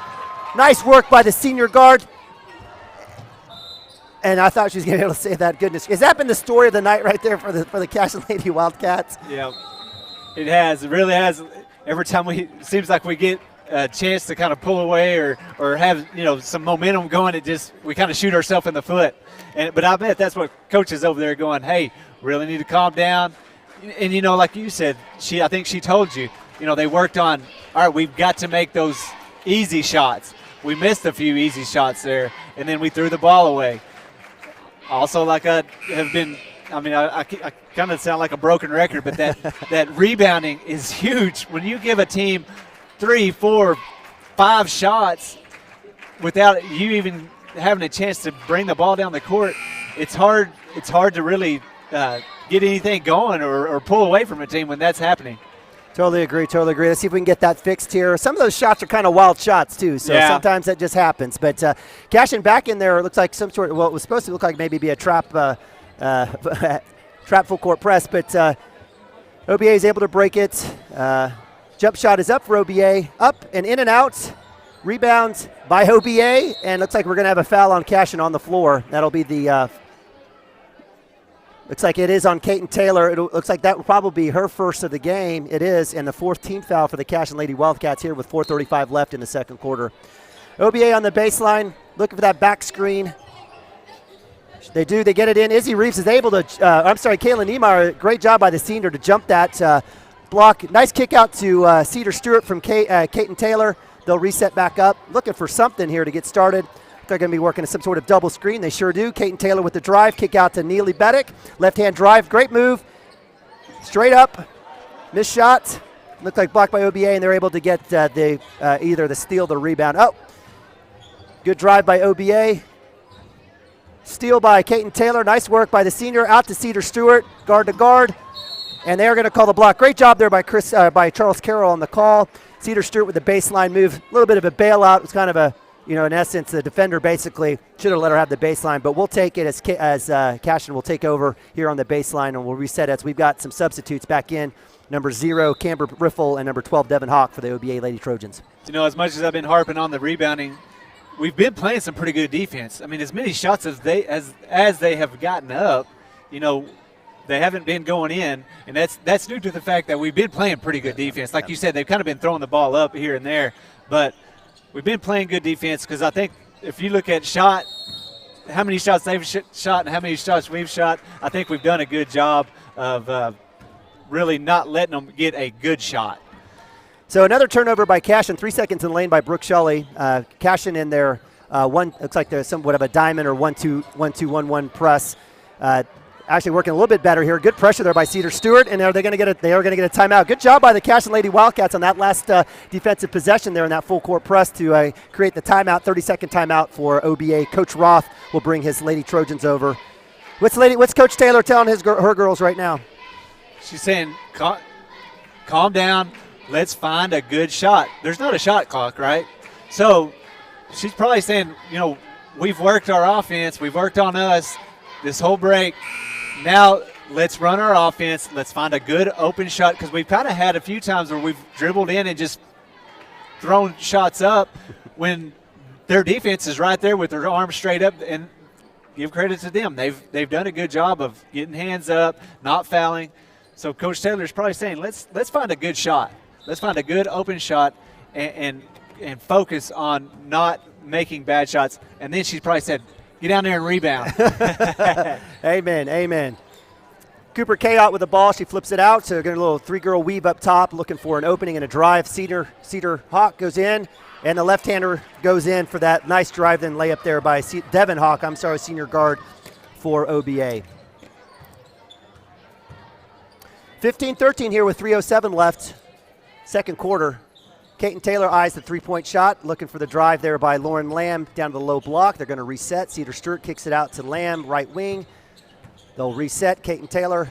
Nice work by the senior guard. And I thought she was going to be able to say that. Goodness, has that been the story of the night right there for the Cashion Lady Wildcats? Yeah, it has. It really has. Every time it seems like we get a chance to kind of pull away or have some momentum going, we kind of shoot ourselves in the foot. But I bet that's what coach is over there going, hey, really need to calm down. And like you said, I think she told you, they worked on, all right, we've got to make those easy shots. We missed a few easy shots there, and then we threw the ball away. Also, like I kind of sound like a broken record, but that rebounding is huge. When you give a team 3, 4, 5 shots without you even having a chance to bring the ball down the court, it's hard to really get anything going or pull away from a team when that's happening. Totally agree. Let's see if we can get that fixed here. Some of those shots are kind of wild shots, too, so sometimes that just happens. But Cashion back in there, it looks like some sort of, it was supposed to look like maybe be a trap full court press, but OBA is able to break it. Jump shot is up for OBA. Up and in and out. Rebounds by OBA, and looks like we're going to have a foul on Cashion on the floor. That'll be the looks like it is on Kaiten Taylor. It looks like that will probably be her first of the game. It is, and the 4th team foul for the Cashion Lady Wildcats here with 4:35 left in the second quarter. OBA on the baseline, looking for that back screen. They do, they get it in. Izzy Reeves is able to, Kaylin Niemeyer, great job by the senior to jump that block. Nice kick out to Cedar Stewart from Kaiten Taylor. They'll reset back up. Looking for something here to get started. They're going to be working some sort of double screen. They sure do. Kaiten Taylor with the drive. Kick out to Neely Beddick. Left-hand drive. Great move. Straight up. Missed shot. Looked like blocked by OBA, and they're able to get either the steal or the rebound. Oh, good drive by OBA. Steal by Kaiten Taylor. Nice work by the senior. Out to Cedar Stewart. Guard to guard. And they're going to call the block. Great job there by Charles Carroll on the call. Cedar Stewart with the baseline move. A little bit of a bailout. It was kind of a, in essence, the defender basically should have let her have the baseline, but we'll take it as Cashion will take over here on the baseline, and we'll reset as we've got some substitutes back in. Number 0, Camber Riffle, and number 12, Devin Hawk for the OBA Lady Trojans. As much as I've been harping on the rebounding, we've been playing some pretty good defense. I mean, as many shots as they have gotten up, they haven't been going in, and that's due to the fact that we've been playing pretty good defense. Like you said, they've kind of been throwing the ball up here and there, but we've been playing good defense because I think if you look at how many shots they've shot and how many shots we've shot, I think we've done a good job of really not letting them get a good shot. So another turnover by Cashion, 3 seconds in the lane by Brooke Shelley. Cashion in their looks like there's somewhat of a diamond or 1-2-1-1 press. Actually working a little bit better here. Good pressure there by Cedar Stewart, and they are going to get a timeout. Good job by the Cashion Lady Wildcats on that last defensive possession there in that full court press to create the timeout, 30-second timeout for OBA. Coach Roth will bring his Lady Trojans over. What's Coach Taylor telling her girls right now? She's saying, calm down. Let's find a good shot. There's not a shot clock, right? So she's probably saying, we've worked our offense. We've worked on us this whole break. Now let's run our offense. Let's find a good open shot because we've kind of had a few times where we've dribbled in and just thrown shots up when their defense is right there with their arms straight up, and give credit to them. They've done a good job of getting hands up, not fouling. So Coach Taylor's probably saying, let's find a good shot. Let's find a good open shot and focus on not making bad shots. And then she's probably said, get down there and rebound. Amen. Cooper Kayotte with the ball. She flips it out. So getting a little 3-girl weave up top, looking for an opening and a drive. Cedar Hawk goes in, and the left-hander goes in for that nice drive, then layup there by Devin Hawk, senior guard for OBA. 15-13 here with 3:07 left. Second quarter. Kaiten Taylor eyes the three-point shot, looking for the drive there by Lauren Lamb down to the low block. They're going to reset. Cedar Stewart kicks it out to Lamb, right wing. They'll reset. Kaiten Taylor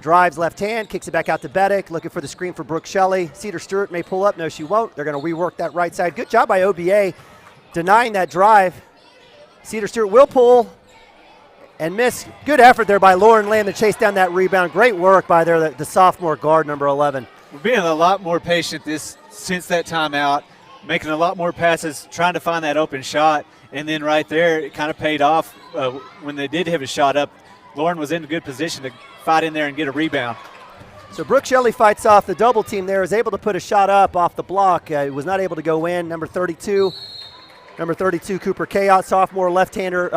drives left hand, kicks it back out to Beddick, looking for the screen for Brooke Shelley. Cedar Stewart may pull up. No, she won't. They're going to rework that right side. Good job by OBA denying that drive. Cedar Stewart will pull and miss. Good effort there by Lauren Lamb to chase down that rebound. Great work by the sophomore guard, number 11. We're being a lot more patient since that timeout, making a lot more passes, trying to find that open shot, and then right there it kind of paid off when they did have a shot up. Lauren was in a good position to fight in there and get a rebound. So Brooke Shelley fights off the double team there, is able to put a shot up off the block. Was not able to go in. Number 32, Cooper Kayotte, sophomore left-hander,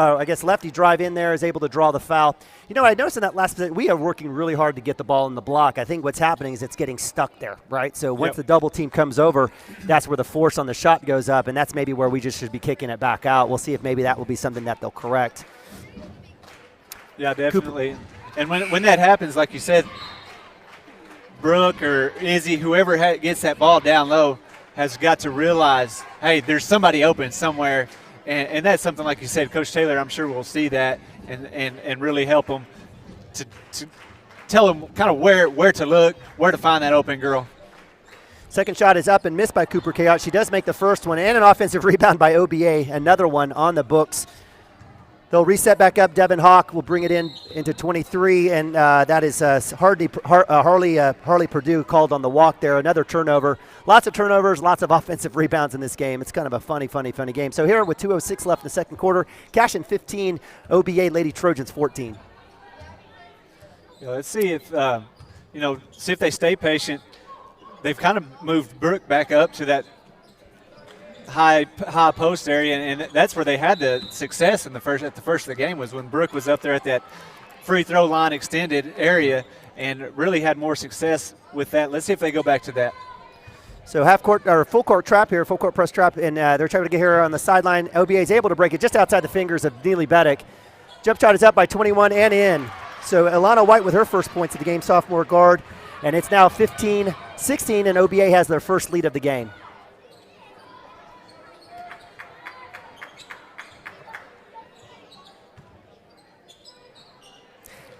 lefty drive in there, is able to draw the foul. I noticed in that last position, we are working really hard to get the ball in the block. I think what's happening is it's getting stuck there, right? So once the double team comes over, that's where the force on the shot goes up, and that's maybe where we just should be kicking it back out. We'll see if maybe that will be something that they'll correct. Yeah, definitely. Cooper. And when that happens, like you said, Brooke or Izzy, whoever gets that ball down low, has got to realize, hey, there's somebody open somewhere. And that's something, like you said, Coach Taylor, I'm sure will see that and really help them to tell them kind of where to look, where to find that open girl. Second shot is up and missed by Cooper Kayotte. She does make the first one, and an offensive rebound by OBA, another one on the books. They'll reset back up. Devin Hawk will bring it into 23, and that is Harley Purdue called on the walk there. Another turnover. Lots of turnovers, lots of offensive rebounds in this game. It's kind of a funny game. So here with 2:06 left in the second quarter, Cashion 15, OBA Lady Trojans 14. Yeah, let's see if see if they stay patient. They've kind of moved Brooke back up to that high post area, and that's where they had the success at the first of the game was when Brooke was up there at that free throw line extended area and really had more success with that. Let's see if they go back to that. So full court trap here, full court press trap, and they're trying to get here on the sideline. OBA is able to break it just outside the fingers of Neely Beddick. Jump shot is up by 21 and in. So Alana White with her first points of the game, sophomore guard, and it's now 15-16, and OBA has their first lead of the game.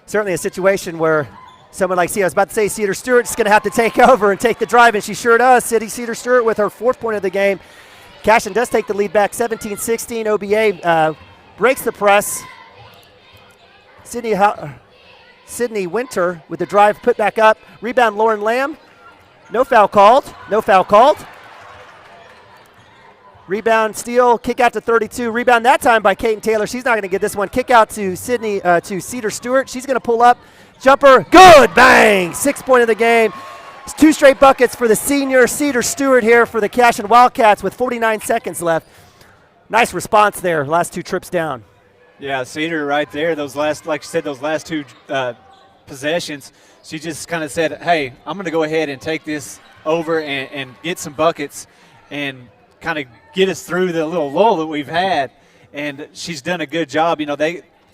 Certainly a situation where someone like, I was about to say Cedar Stewart is going to have to take over and take the drive, and she sure does. Cedar Stewart with her fourth point of the game. Cashion does take the lead back 17-16. OBA breaks the press. Sydney Winter with the drive put back up. Rebound Lauren Lamb. No foul called. Rebound, steal, kick out to 32. Rebound that time by Kaden Taylor. She's not going to get this one. Kick out to to Cedar Stewart. She's going to pull up. Jumper, good, bang! 6 point of the game. It's 2 straight buckets for the senior Cedar Stewart here for the Cashion Wildcats with 49 seconds left. Nice response there, last 2 trips down. Yeah, Cedar right there. Those last 2 possessions, she just kind of said, hey, I'm going to go ahead and take this over and get some buckets and kind of get us through the little lull that we've had. And she's done a good job.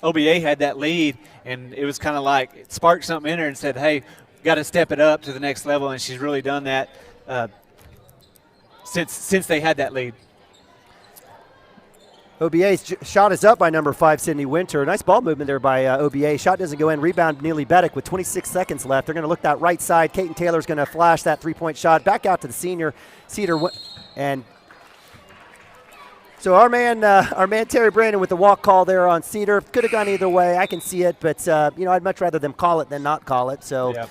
OBA had that lead, and it was kind of like it sparked something in her and said, hey, got to step it up to the next level, and she's really done that since they had that lead. OBA's shot is up by number 5, Sydney Winter. Nice ball movement there by OBA. Shot doesn't go in. Rebound, Neely Beddick with 26 seconds left. They're going to look that right side. Kaden Taylor's going to flash that 3-point shot. Back out to the senior, Cedar. And so our man Terry Brandon with the walk call there on Cedar. Could have gone either way. I can see it, but I'd much rather them call it than not call it. So, yeah.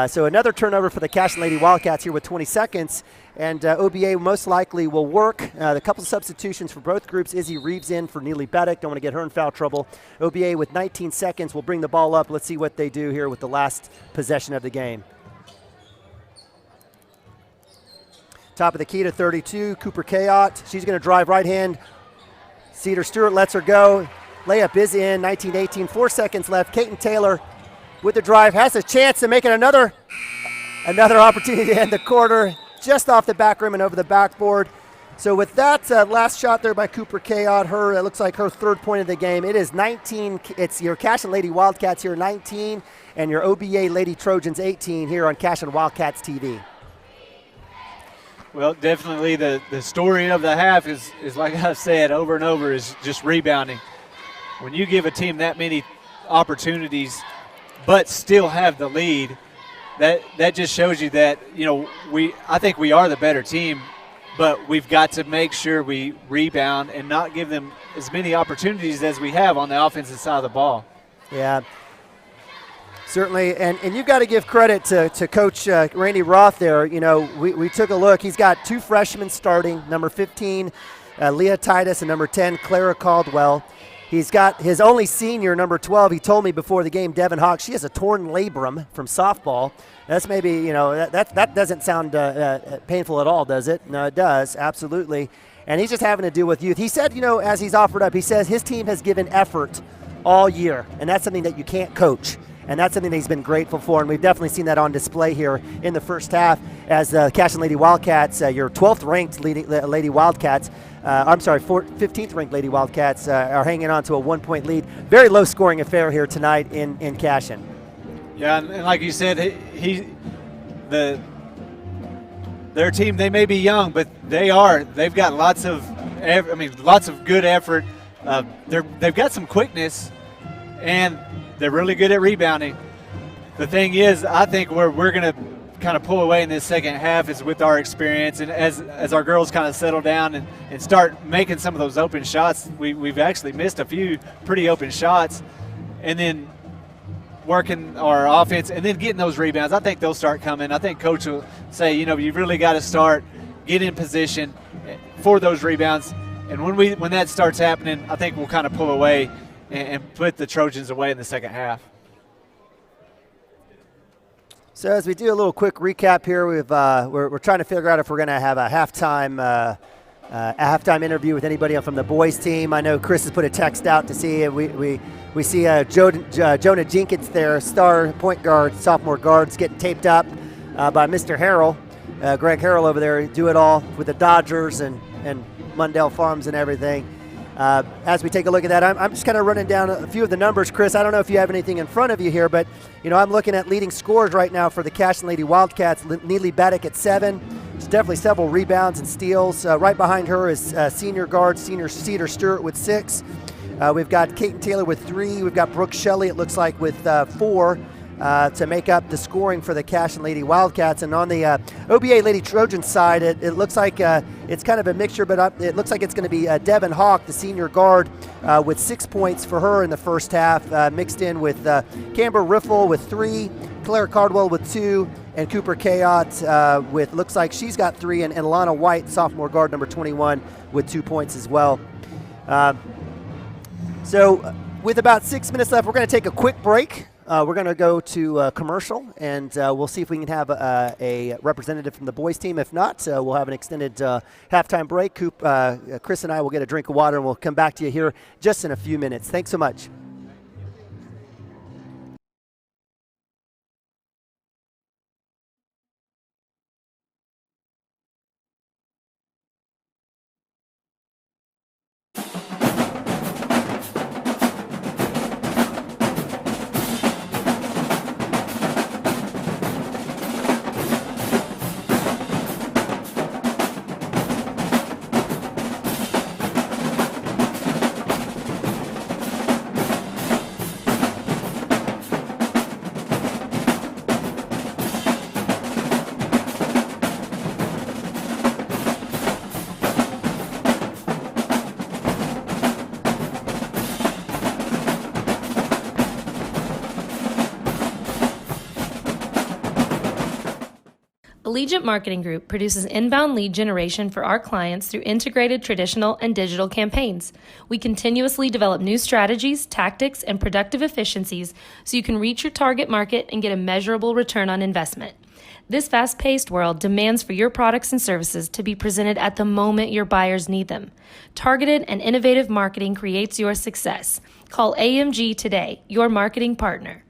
So another turnover for the Cashion Lady Wildcats here with 20 seconds. And OBA most likely will work. The couple of substitutions for both groups. Izzy Reeves in for Neely Beddick. Don't want to get her in foul trouble. OBA with 19 seconds will bring the ball up. Let's see what they do here with the last possession of the game. Top of the key to 32, Cooper Kayot. She's going to drive right hand. Cedar Stewart lets her go. Layup is in, 19-18, 4 seconds left. Kaden Taylor with the drive has a chance to make it another opportunity to end the quarter. Just off the back rim and over the backboard. So with that last shot there by Cooper Kayot, it looks like her 3rd point of the game. It is 19. It's your Cashion Lady Wildcats here 19 and your OBA Lady Trojans 18 here on Cashion Wildcats TV. Well, definitely the story of the half is like I've said over and over, is just rebounding. When you give a team that many opportunities but still have the lead, that just shows you that, I think we are the better team, but we've got to make sure we rebound and not give them as many opportunities as we have on the offensive side of the ball. Yeah, certainly. And you've got to give credit to Coach Randy Roth there. We took a look. He's got 2 freshmen starting, number 15, Leah Titus, and number 10, Clara Caldwell. He's got his only senior, number 12. He told me before the game, Devin Hawk. She has a torn labrum from softball. That's maybe, that doesn't sound painful at all, does it? No, it does, absolutely. And he's just having to deal with youth. He said, as he's offered up, he says his team has given effort all year, and that's something that you can't coach. And that's something that he's been grateful for, and we've definitely seen that on display here in the first half as the Cashion Lady Wildcats, your 12th ranked Lady Wildcats, 15th ranked Lady Wildcats are hanging on to a 1-point lead. Very low scoring affair here tonight in Cashion. Yeah, and like you said, their team, they may be young, but they've got lots of good effort. They've got some quickness, and they're really good at rebounding. The thing is, I think where we're going to kind of pull away in this second half is with our experience, and as our girls kind of settle down and start making some of those open shots. We've actually missed a few pretty open shots, and then working our offense and then getting those rebounds. I think they'll start coming. I think Coach will say, you've really got to start, get in position for those rebounds. And when that starts happening, I think we'll kind of pull away and put the Trojans away in the second half. So as we do a little quick recap here, we're trying to figure out if we're going to have a halftime interview with anybody from the boys team. I know Chris has put a text out to see. We see Jonah Jenkins there, star point guard, sophomore guards, getting taped up by Mr. Harrell, Greg Harrell over there. Do it all with the Dodgers and Mundell Farms and everything. As we take a look at that, I'm just kind of running down a few of the numbers. Chris, I don't know if you have anything in front of you here, but I'm looking at leading scorers right now for the Cashion Lady Wildcats. Neely Baddick at 7. There's definitely several rebounds and steals. Right behind her is senior Cedar Stewart with 6. We've got Kaiten Taylor with 3. We've got Brooke Shelley, it looks like, with 4 to make up the scoring for the Cashion Lady Wildcats. And on the OBA Lady Trojans side, it looks like it's kind of a mixture, but it looks like it's going to be Devin Hawk, the senior guard, with 6 points for her in the first half, mixed in with Camber Riffle with 3, Claire Cardwell with 2, and Cooper Kayot with, looks like she's got 3, and Alana White, sophomore guard number 21, with 2 points as well. So with about 6 minutes left, we're going to take a quick break. We're going to go to commercial, and we'll see if we can have a representative from the boys team. If not, we'll have an extended halftime break. Chris and I will get a drink of water, and we'll come back to you here just in a few minutes. Thanks so much. Allegiant Marketing Group produces inbound lead generation for our clients through integrated traditional and digital campaigns. We continuously develop new strategies, tactics, and productive efficiencies so you can reach your target market and get a measurable return on investment. This fast-paced world demands for your products and services to be presented at the moment your buyers need them. Targeted and innovative marketing creates your success. Call AMG today, your marketing partner.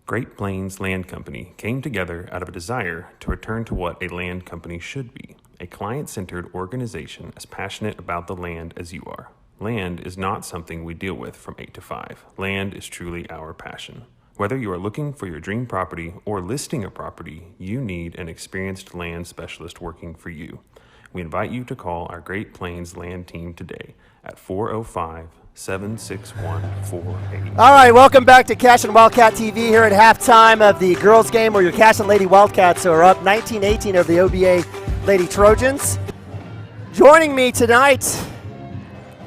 Great Plains Land Company came together out of a desire to return to what a land company should be, a client-centered organization as passionate about the land as you are. Land is not something we deal with from 8 to 5. Land is truly our passion. Whether you are looking for your dream property or listing a property, you need an experienced land specialist working for you. We invite you to call our Great Plains Land team today at 405-761-48. All right, welcome back to Cashion Wildcat TV here at halftime of the girls' game where your Cashion Lady Wildcats are up 19-18 over the OBA Lady Trojans. Joining me tonight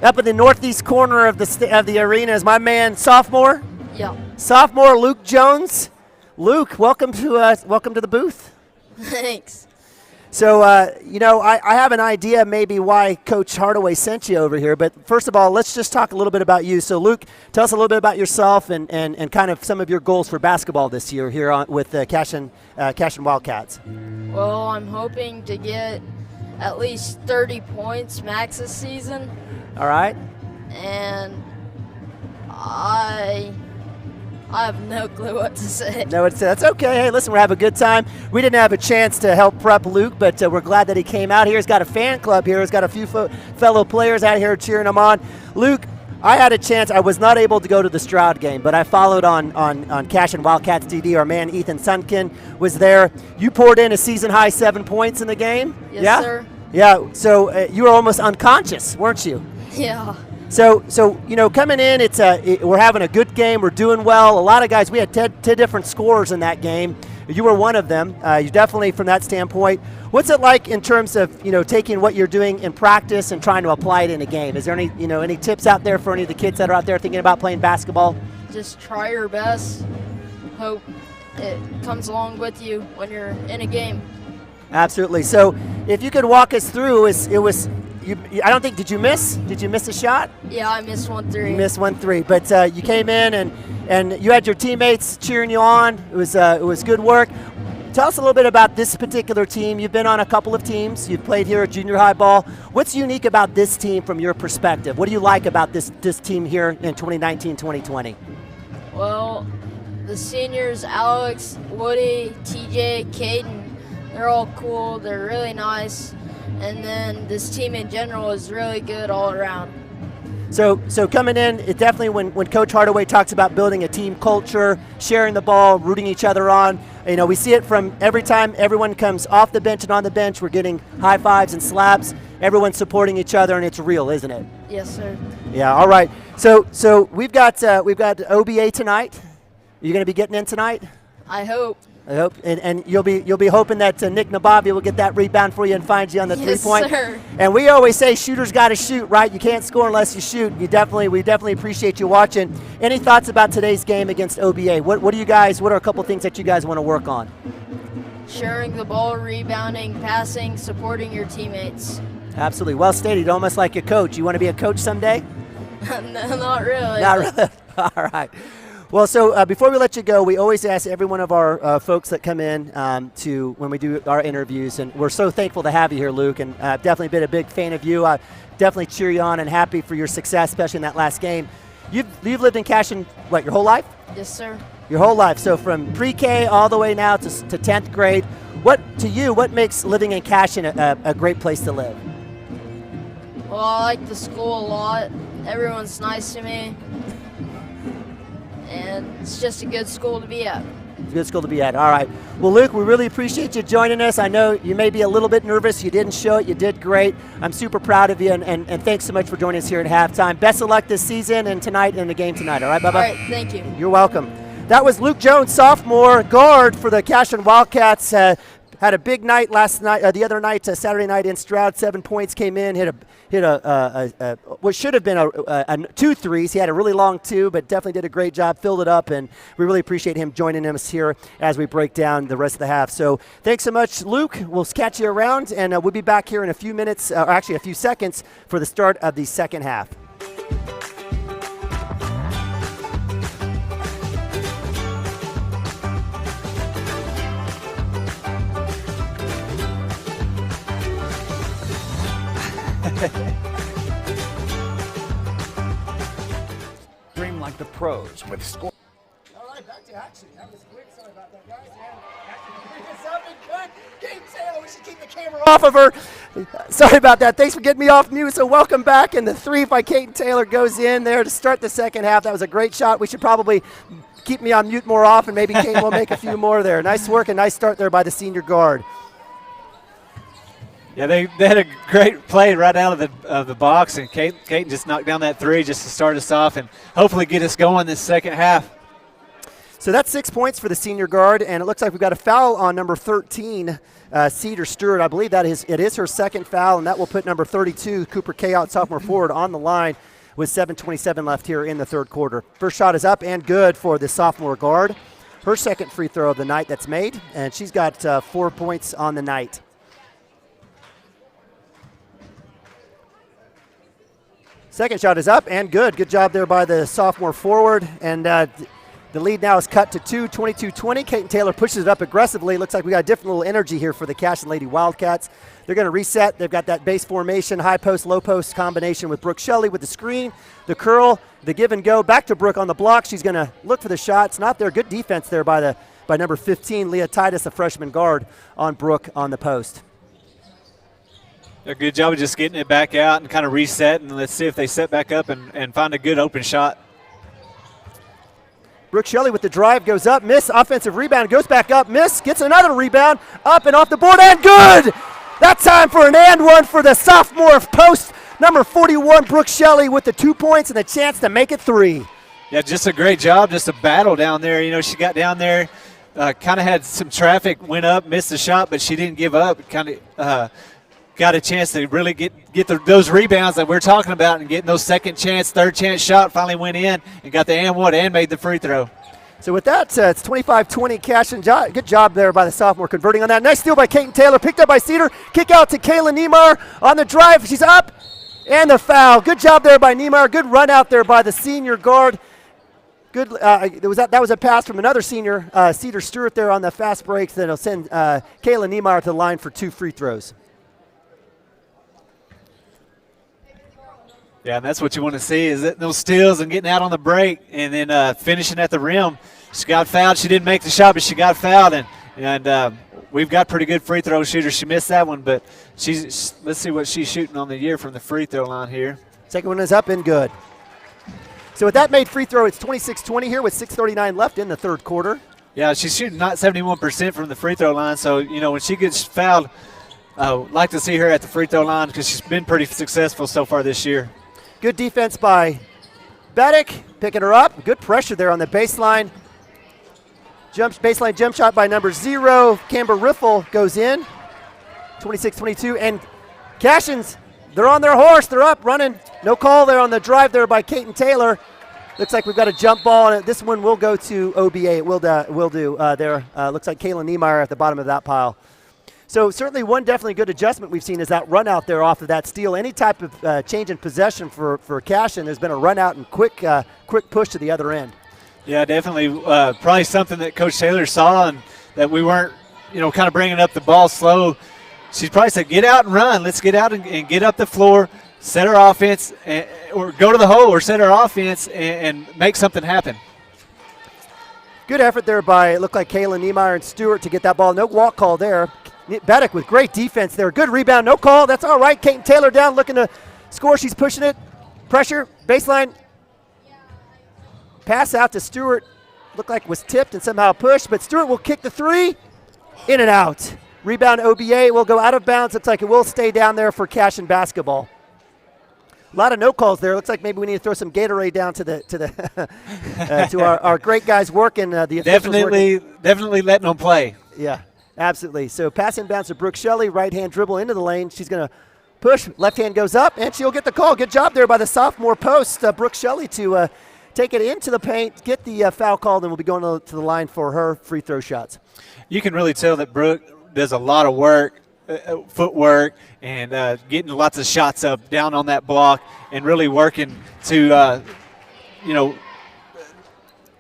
up in the northeast corner of the arena is my man, sophomore Luke Jones. Luke, welcome to the booth. Thanks. So, I have an idea maybe why Coach Hardaway sent you over here. But first of all, let's just talk a little bit about you. So, Luke, tell us a little bit about yourself and kind of some of your goals for basketball this year here with Cashion Wildcats. Well, I'm hoping to get at least 30 points max this season. All right. And I have no clue what to say. No, that's okay. Hey, listen, we're having a good time. We didn't have a chance to help prep Luke, but we're glad that he came out here. He's got a fan club here. He's got a few fellow players out here cheering him on. Luke, I had a chance. I was not able to go to the Stroud game, but I followed on Cashion Wildcats TV. Our man Ethan Sunkin was there. You poured in a season-high 7 points in the game? Yes, sir. Yeah, so you were almost unconscious, weren't you? Yeah. So coming in, we're having a good game. We're doing well. A lot of guys, we had 10 different scorers in that game. You were one of them. You definitely, from that standpoint. What's it like in terms of taking what you're doing in practice and trying to apply it in a game? Is there any tips out there for any of the kids that are out there thinking about playing basketball? Just try your best. Hope it comes along with you when you're in a game. Absolutely. So, if you could walk us through, I don't think, did you miss? Did you miss a shot? Yeah, I missed 1-3. You missed 1-3, but you came in and you had your teammates cheering you on. It was good work. Tell us a little bit about this particular team. You've been on a couple of teams. You've played here at junior high ball. What's unique about this team from your perspective? What do you like about this team here in 2019-2020? Well, the seniors, Alex, Woody, TJ, Caden, they're all cool. They're really nice. And then this team in general is really good all around. So coming in, it definitely, when Coach Hardaway talks about building a team culture, sharing the ball, rooting each other on, we see it from every time everyone comes off the bench and on the bench, we're getting high fives and slaps. Everyone's supporting each other, and it's real, isn't it? Yes, sir. Yeah, all right. So we've got OBA tonight. Are you going to be getting in tonight? I hope. I hope, and you'll be hoping that Nick Nabavi will get that rebound for you and find you on the Yes, 3-point. sir. And we always say shooters got to shoot, right? You can't score unless you shoot. We definitely appreciate you watching. Any thoughts about today's game against OBA? What are a couple things that you guys want to work on? Sharing the ball, rebounding, passing, supporting your teammates. Absolutely, well stated. Almost like a coach. You want to be a coach someday? No, not really. Not really. All right. Well, so before we let you go, we always ask every one of our folks that come in when we do our interviews, and we're so thankful to have you here, Luke, and I've definitely been a big fan of you. I definitely cheer you on and happy for your success, especially in that last game. You've lived in Cashion, your whole life? Yes, sir. Your whole life. So from pre-K all the way now to 10th grade. What makes living in Cashion a great place to live? Well, I like the school a lot. Everyone's nice to me. And it's just a good school to be at. Good school to be at. All right. Well, Luke, we really appreciate you joining us. I know you may be a little bit nervous. You didn't show it. You did great. I'm super proud of you, and thanks so much for joining us here at halftime. Best of luck this season and tonight in the game tonight. All right, Bubba? All right, thank you. You're welcome. That was Luke Jones, sophomore guard for the Cashion Wildcats. Had a big night last night, the other night, Saturday night in Stroud. 7 points, came in, hit what should have been 2 threes. He had a really long 2, but definitely did a great job, filled it up, and we really appreciate him joining us here as we break down the rest of the half. So thanks so much, Luke. We'll catch you around, and we'll be back here in a few minutes, or actually a few seconds, for the start of the second half. Dream like the pros with score. All right, back to action. That was quick. Sorry about that, guys. Something good. Kate Taylor, we should keep the camera off of her. Sorry about that. Thanks for getting me off mute. So welcome back. And the 3 by Kate Taylor goes in there to start the second half. That was a great shot. We should probably keep me on mute more often. Maybe Kate will make a few more there. Nice work and nice start there by the senior guard. Yeah, they had a great play right out of the box, and Kate just knocked down that 3 just to start us off and hopefully get us going this second half. So that's 6 points for the senior guard, and it looks like we've got a foul on number 13, Cedar Stewart. I believe it is her second foul, and that will put number 32, Cooper Kayout, sophomore forward, on the line with 7:27 left here in the third quarter. First shot is up and good for the sophomore guard. Her second free throw of the night that's made, and she's got 4 points on the night. Second shot is up and good. Good job there by the sophomore forward. And the lead now is cut to 2, 22-20. Kate Taylor pushes it up aggressively. Looks like we got a different little energy here for the Cashion Lady Wildcats. They're going to reset. They've got that base formation, high post, low post combination with Brooke Shelley with the screen, the curl, the give and go. Back to Brooke on the block. She's going to look for the shot. It's not there. Good defense there by number 15, Leah Titus, a freshman guard, on Brooke on the post. A good job of just getting it back out and kind of reset, and let's see if they set back up and find a good open shot. Brooke Shelley with the drive, goes up, miss, offensive rebound, goes back up, miss, gets another rebound, up and off the board, and good! That time for an and one for the sophomore post, number 41, Brooke Shelley with the 2 points and the chance to make it 3. Yeah, just a great job, just a battle down there. You know, she got down there, kind of had some traffic, went up, missed the shot, but she didn't give up. Kind of got a chance to really get those rebounds that we're talking about and getting those second chance, third chance shot. Finally went in and got the and one and made the free throw. So with that, it's 25-20 Cashion. Good job there by the sophomore converting on that. Nice steal by Kaiten Taylor, picked up by Cedar. Kick out to Kayla Niemeyer on the drive. She's up, and the foul. Good job there by Niemeyer. Good run out there by the senior guard. Good. That was a pass from another senior, Cedar Stewart, there on the fast breaks. That'll send Kayla Niemeyer to the line for 2 free throws. Yeah, and that's what you want to see is those steals and getting out on the break and then finishing at the rim. She got fouled. She didn't make the shot, but she got fouled. And we've got pretty good free throw shooters. She missed that one, but let's see what she's shooting on the year from the free throw line here. Second one is up and good. So with that made free throw, it's 26-20 here with 6:39 left in the third quarter. Yeah, she's shooting not 71% from the free throw line. So, when she gets fouled, like to see her at the free throw line because she's been pretty successful so far this year. Good defense by Beddick, picking her up. Good pressure there on the baseline. Baseline jump shot by number 0. Camber Riffle goes in. 26-22. And Cashion's, they're on their horse. They're up, running. No call there on the drive there by Kaiten Taylor. Looks like we've got a jump ball, and this one will go to OBA. It will do there. Looks like Kayla Niemeyer at the bottom of that pile. So certainly one definitely good adjustment we've seen is that run out there off of that steal. Any type of change in possession for Cashion has been a run out and quick push to the other end. Yeah, definitely. Probably something that Coach Taylor saw and that we weren't, kind of bringing up the ball slow. She probably said, get out and run. Let's get out and get up the floor, set our offense, or go to the hole or set our offense and make something happen. Good effort there by, it looked like Kayla Niemeyer and Stewart to get that ball. No walk call there. Beddick with great defense there. Good rebound, no call. That's all right. Kaiten Taylor down looking to score. She's pushing it. Pressure, baseline. Pass out to Stewart. Looked like it was tipped and somehow pushed, but Stewart will kick the 3. In and out. Rebound OBA will go out of bounds. Looks like it will stay down there for Cashion basketball. A lot of no calls there. Looks like maybe we need to throw some Gatorade down to to our great guys working. The definitely letting them play. Yeah. Absolutely. So pass inbounds to Brooke Shelley, right-hand dribble into the lane. She's going to push. Left hand goes up, and she'll get the call. Good job there by the sophomore post, Brooke Shelley, to take it into the paint, get the foul called, and we'll be going to the line for her free throw shots. You can really tell that Brooke does a lot of work, footwork, and getting lots of shots up down on that block and really working to,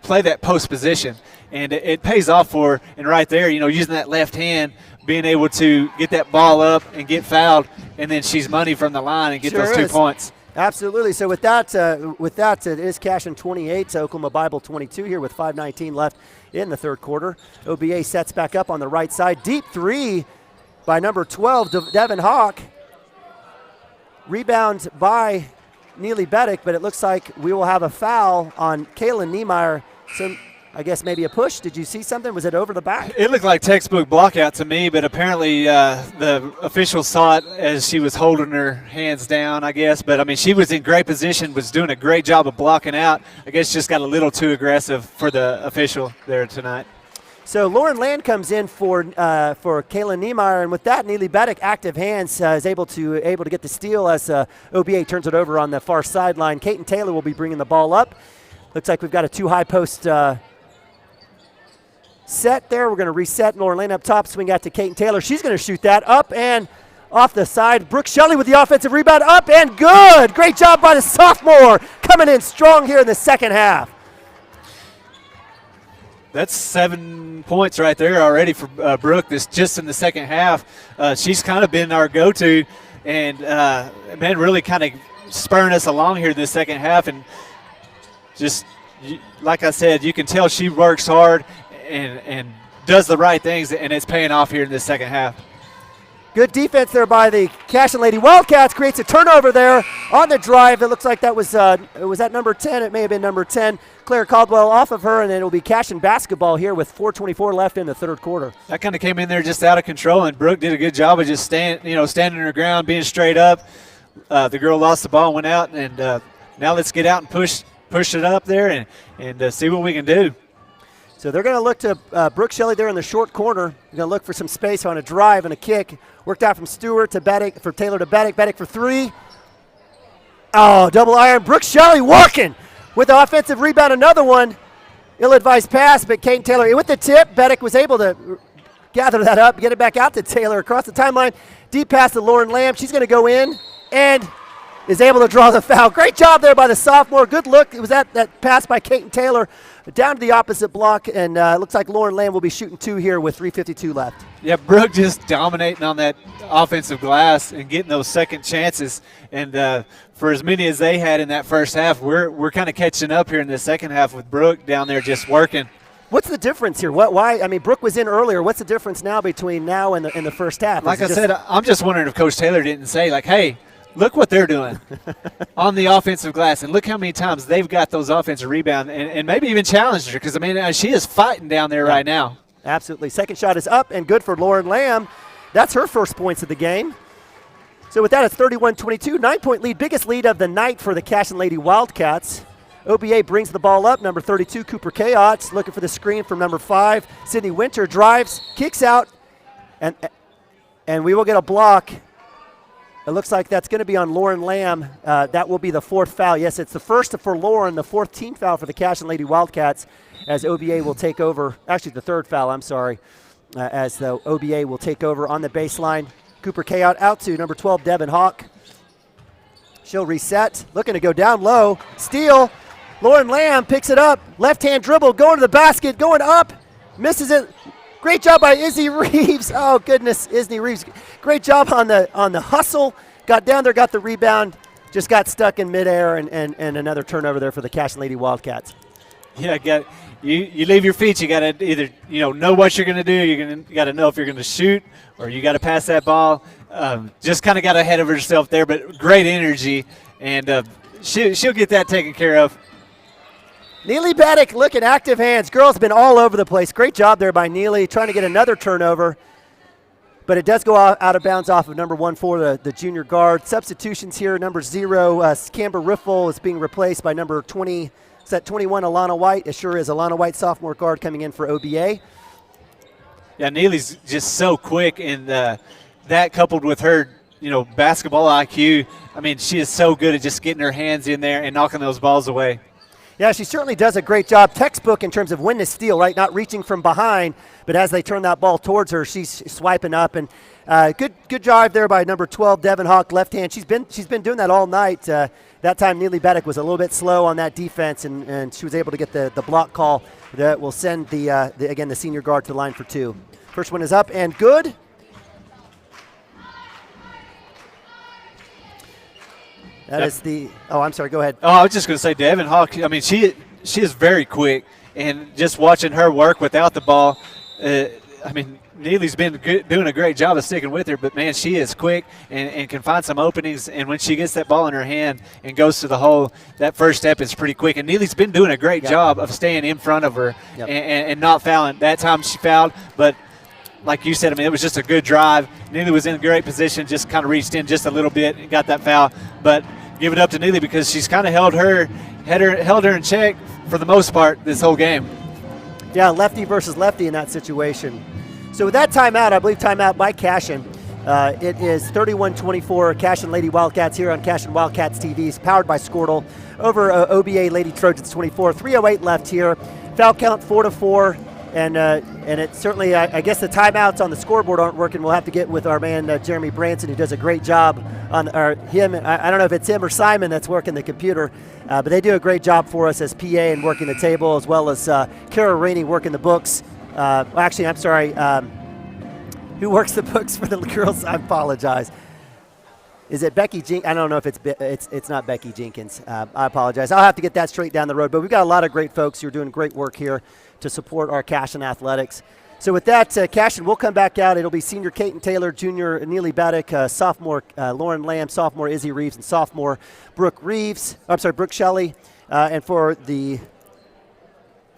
play that post position. And it pays off for her. And right there, using that left hand, being able to get that ball up and get fouled, and then she's money from the line and get those 2 points. Absolutely. So with that, it is Cashion 28 to Oklahoma Bible 22 here with 5:19 left in the third quarter. OBA sets back up on the right side. Deep 3 by number 12, Devin Hawk. Rebound by Neely Beddick, but it looks like we will have a foul on Kayla Niemeyer. So I guess maybe a push. Did you see something? Was it over the back? It looked like textbook block out to me, but apparently the official saw it as she was holding her hands down, I guess. But, she was in great position, was doing a great job of blocking out. I guess just got a little too aggressive for the official there tonight. So Lauren Land comes in for Kayla Niemeyer, and with that, Neely Beddick, active hands, is able to get the steal as OBA turns it over on the far sideline. Kaiten Taylor will be bringing the ball up. Looks like we've got a 2 high post set there. We're going to reset. Lauren Lane up top, swing out to Kaiten Taylor. She's going to shoot that up and off the side. Brooke Shelley with the offensive rebound, up and good. Great job by the sophomore, coming in strong here in the second half. That's 7 points right there already for Brooke. This just in the second half. She's kind of been our go-to and been really kind of spurring us along here in the second half. And just like I said, you can tell she works hard and does the right things, and it's paying off here in the second half. Good defense there by the Cashion Lady Wildcats. Creates a turnover there on the drive. It looks like that was that number 10. It may have been number 10. Claire Caldwell off of her, and then it will be Cashion basketball here with 4:24 left in the third quarter. That kind of came in there just out of control, and Brooke did a good job of just standing her ground, being straight up. The girl lost the ball, went out, and now let's get out and push it up there and see what we can do. So they're going to look to Brooke Shelley there in the short corner. They're going to look for some space on a drive and a kick. Worked out from Stewart to Beddick, for Taylor to Beddick. Beddick for 3. Oh, double iron. Brooke Shelley working with the offensive rebound. Another one. Ill-advised pass, but Kate Taylor with the tip. Beddick was able to gather that up, get it back out to Taylor across the timeline. Deep pass to Lauren Lamb. She's going to go in and is able to draw the foul. Great job there by the sophomore. Good look. It was that pass by Kate Taylor down to the opposite block, and looks like Lauren Lamb will be shooting 2 here with 3:52 left. Yeah, Brooke just dominating on that offensive glass and getting those second chances. And for as many as they had in that first half, we're kind of catching up here in the second half with Brooke down there just working. What's the difference here? Why? I mean, Brooke was in earlier. What's the difference now between now and the first half? Like I said, I'm just wondering if Coach Taylor didn't say, like, hey, look what they're doing on the offensive glass, and look how many times they've got those offensive rebounds and maybe even challenged her, because, I mean, she is fighting down there right now. Absolutely. Second shot is up and good for Lauren Lamb. That's her first points of the game. So with that, it's 31-22, 9-point lead, biggest lead of the night for the Cashion Lady Wildcats. OBA brings the ball up. Number 32, Cooper Chaos, looking for the screen from number 5. Sydney Winter drives, kicks out, and we will get a block. It looks like that's going to be on Lauren Lamb. That will be the 4th foul. Yes, it's the first for Lauren, the 4th team foul for the Cashion Lady Wildcats, as OBA will take over. Actually, the 3rd foul, I'm sorry, as the OBA will take over on the baseline. Cooper Chaos out to number 12, Devin Hawk. She'll reset, looking to go down low. Steal. Lauren Lamb picks it up. Left-hand dribble, going to the basket, going up. Misses it. Great job by Izzy Reeves. Oh, goodness, Izzy Reeves. Great job on the hustle. Got down there, got the rebound. Just got stuck in midair, and another turnover there for the Cashion Lady Wildcats. Yeah, you leave your feet. You got to either know what you're going to do. You got to know if you're going to shoot, or you got to pass that ball. Just kind of got ahead of herself there, but great energy, and she'll get that taken care of. Neely Baddick looking active hands. Girl's been all over the place. Great job there by Neely, trying to get another turnover. But it does go out of bounds off of number 1 for the junior guard. Substitutions here. Number 0, Camber Riffle is being replaced by number 20. Is that 21, Alana White? It sure is. Alana White, sophomore guard, coming in for OBA. Yeah, Neely's just so quick, and that coupled with her, basketball IQ, I mean, she is so good at just getting her hands in there and knocking those balls away. Yeah, she certainly does a great job. Textbook in terms of when to steal, right? Not reaching from behind, but as they turn that ball towards her, she's swiping up. And good drive there by number 12, Devin Hawk, left hand. She's been doing that all night. That time, Neely Baddick was a little bit slow on that defense, and she was able to get the block call that will send the senior guard to the line for 2. First one is up and good. That is the – oh, I'm sorry. Go ahead. Oh, I was just going to say Devin Hawk, I mean, she is very quick, and just watching her work without the ball, I mean, Neely's been doing a great job of sticking with her, but, man, she is quick and can find some openings, and when she gets that ball in her hand and goes to the hole, that first step is pretty quick. And Neely's been doing a great job of staying in front of her and not fouling. That time she fouled, but like you said, I mean, it was just a good drive. Neely was in a great position, just kind of reached in just a little bit and got that foul. But give it up to Neely because she's kind of held her in check for the most part this whole game. Yeah, lefty versus lefty in that situation. So with that timeout, I believe timeout by Cashion. It is 31-24 Cashion Lady Wildcats here on Cashion Wildcats TVs, powered by Squirtle. Over OBA Lady Trojans 24. 3:08 left here. Foul count 4-4. And it certainly, I guess the timeouts on the scoreboard aren't working. We'll have to get with our man Jeremy Branson, who does a great job on him. I don't know if it's him or Simon that's working the computer, but they do a great job for us as PA and working the table, as well as Kara Rainey working the books. Actually, I'm sorry, who works the books for the girls? I apologize. Is it Becky Jenkins? I don't know if it's not Becky Jenkins. I apologize. I'll have to get that straight down the road. But we've got a lot of great folks who are doing great work here to support our Cashion athletics. So with that, Cashion will come back out. It'll be senior Kaiten Taylor, junior Neely Baddick, sophomore Lauren Lamb, sophomore Izzy Reeves, and sophomore Brooke Shelley. And for the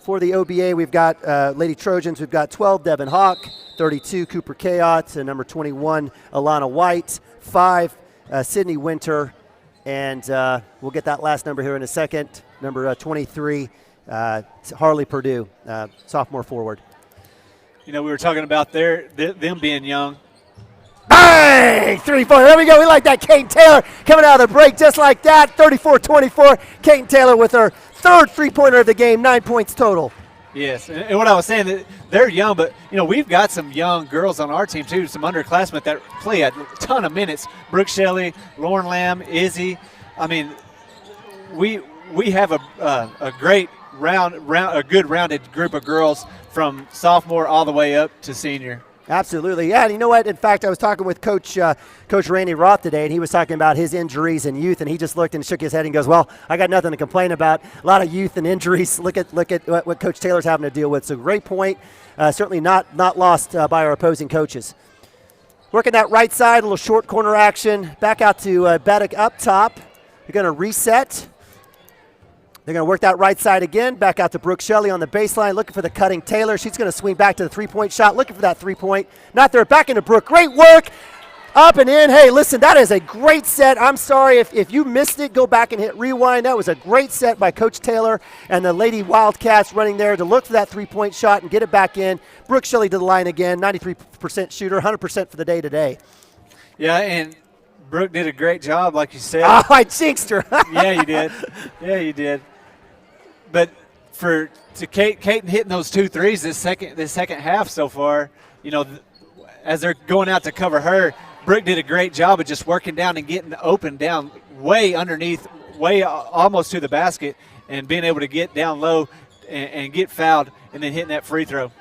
OBA, we've got Lady Trojans. We've got 12 Devin Hawk, 32 Cooper Chaos, and number 21 Alana White, 5 Sydney Winter, and we'll get that last number here in a second. Number 23 Harley Purdue, sophomore forward. You know, we were talking about them being young. Bang! 3-4. There we go. We like that. Kate Taylor coming out of the break just like that. 34-24. Kate Taylor with her third three-pointer of the game, 9 points total. Yes, and what I was saying, that they're young, but, you know, we've got some young girls on our team, too, some underclassmen that play a ton of minutes. Brooke Shelley, Lauren Lamb, Izzy. I mean, we have a great a good rounded group of girls from sophomore all the way up to senior. Absolutely. Yeah, and you know what? In fact, I was talking with Coach Randy Roth today, and he was talking about his injuries and youth, and he just looked and shook his head and goes, well, I got nothing to complain about. A lot of youth and injuries. Look at what Coach Taylor's having to deal with. So great point. Certainly not lost by our opposing coaches. Working that right side, a little short corner action. Back out to Beddick up top. They're going to reset. They're going to work that right side again. Back out to Brooke Shelley on the baseline, looking for the cutting Taylor. She's going to swing back to the three-point shot, looking for that three-point. Not there. Back into Brooke. Great work. Up and in. Hey, listen, that is a great set. I'm sorry if you missed it, go back and hit rewind. That was a great set by Coach Taylor and the Lady Wildcats running there to look for that three-point shot and get it back in. Brooke Shelley to the line again, 93% shooter, 100% for the day today. Yeah, and Brooke did a great job, like you said. Oh, I jinxed her. Yeah, you did. Yeah, you did. But to Kate hitting those 2 threes this second half so far, you know, as they're going out to cover her, Brooke did a great job of just working down and getting open down way underneath, way almost to the basket, and being able to get down low and get fouled and then hitting that free throw.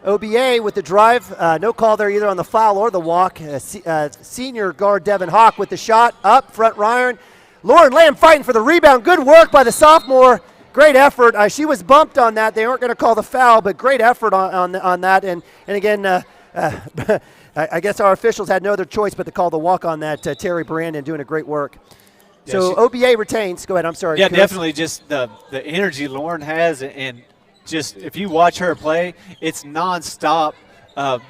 OBA with the drive. No call there either on the foul or the walk. Senior guard Devin Hawk with the shot. Up front, Ryan. Lauren Lamb fighting for the rebound. Good work by the sophomore. Great effort. She was bumped on that. They aren't going to call the foul, but great effort on that. And again, I guess our officials had no other choice but to call the walk on that. Terry Brandon doing a great work. Yeah, so OBA retains. Go ahead. I'm sorry. Yeah, Chris. definitely just the energy Lauren has, and just if you watch her play, it's nonstop,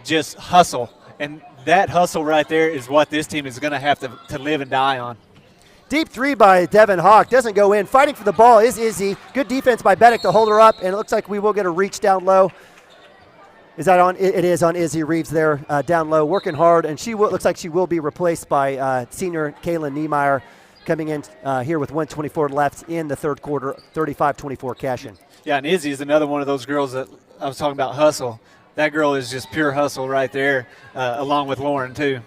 just hustle. And that hustle right there is what this team is going to have to live and die on. Deep three by Devin Hawk. Doesn't go in. Fighting for the ball is Izzy. Good defense by Beddick to hold her up, and it looks like we will get a reach down low. Is that on? It is on Izzy Reeves there down low, working hard, and looks like she will be replaced by senior Kaylin Niemeyer coming in here with 1:24 left in the third quarter, 35-24 Cashion. Yeah, and Izzy is another one of those girls that I was talking about hustle. That girl is just pure hustle right there, along with Lauren too.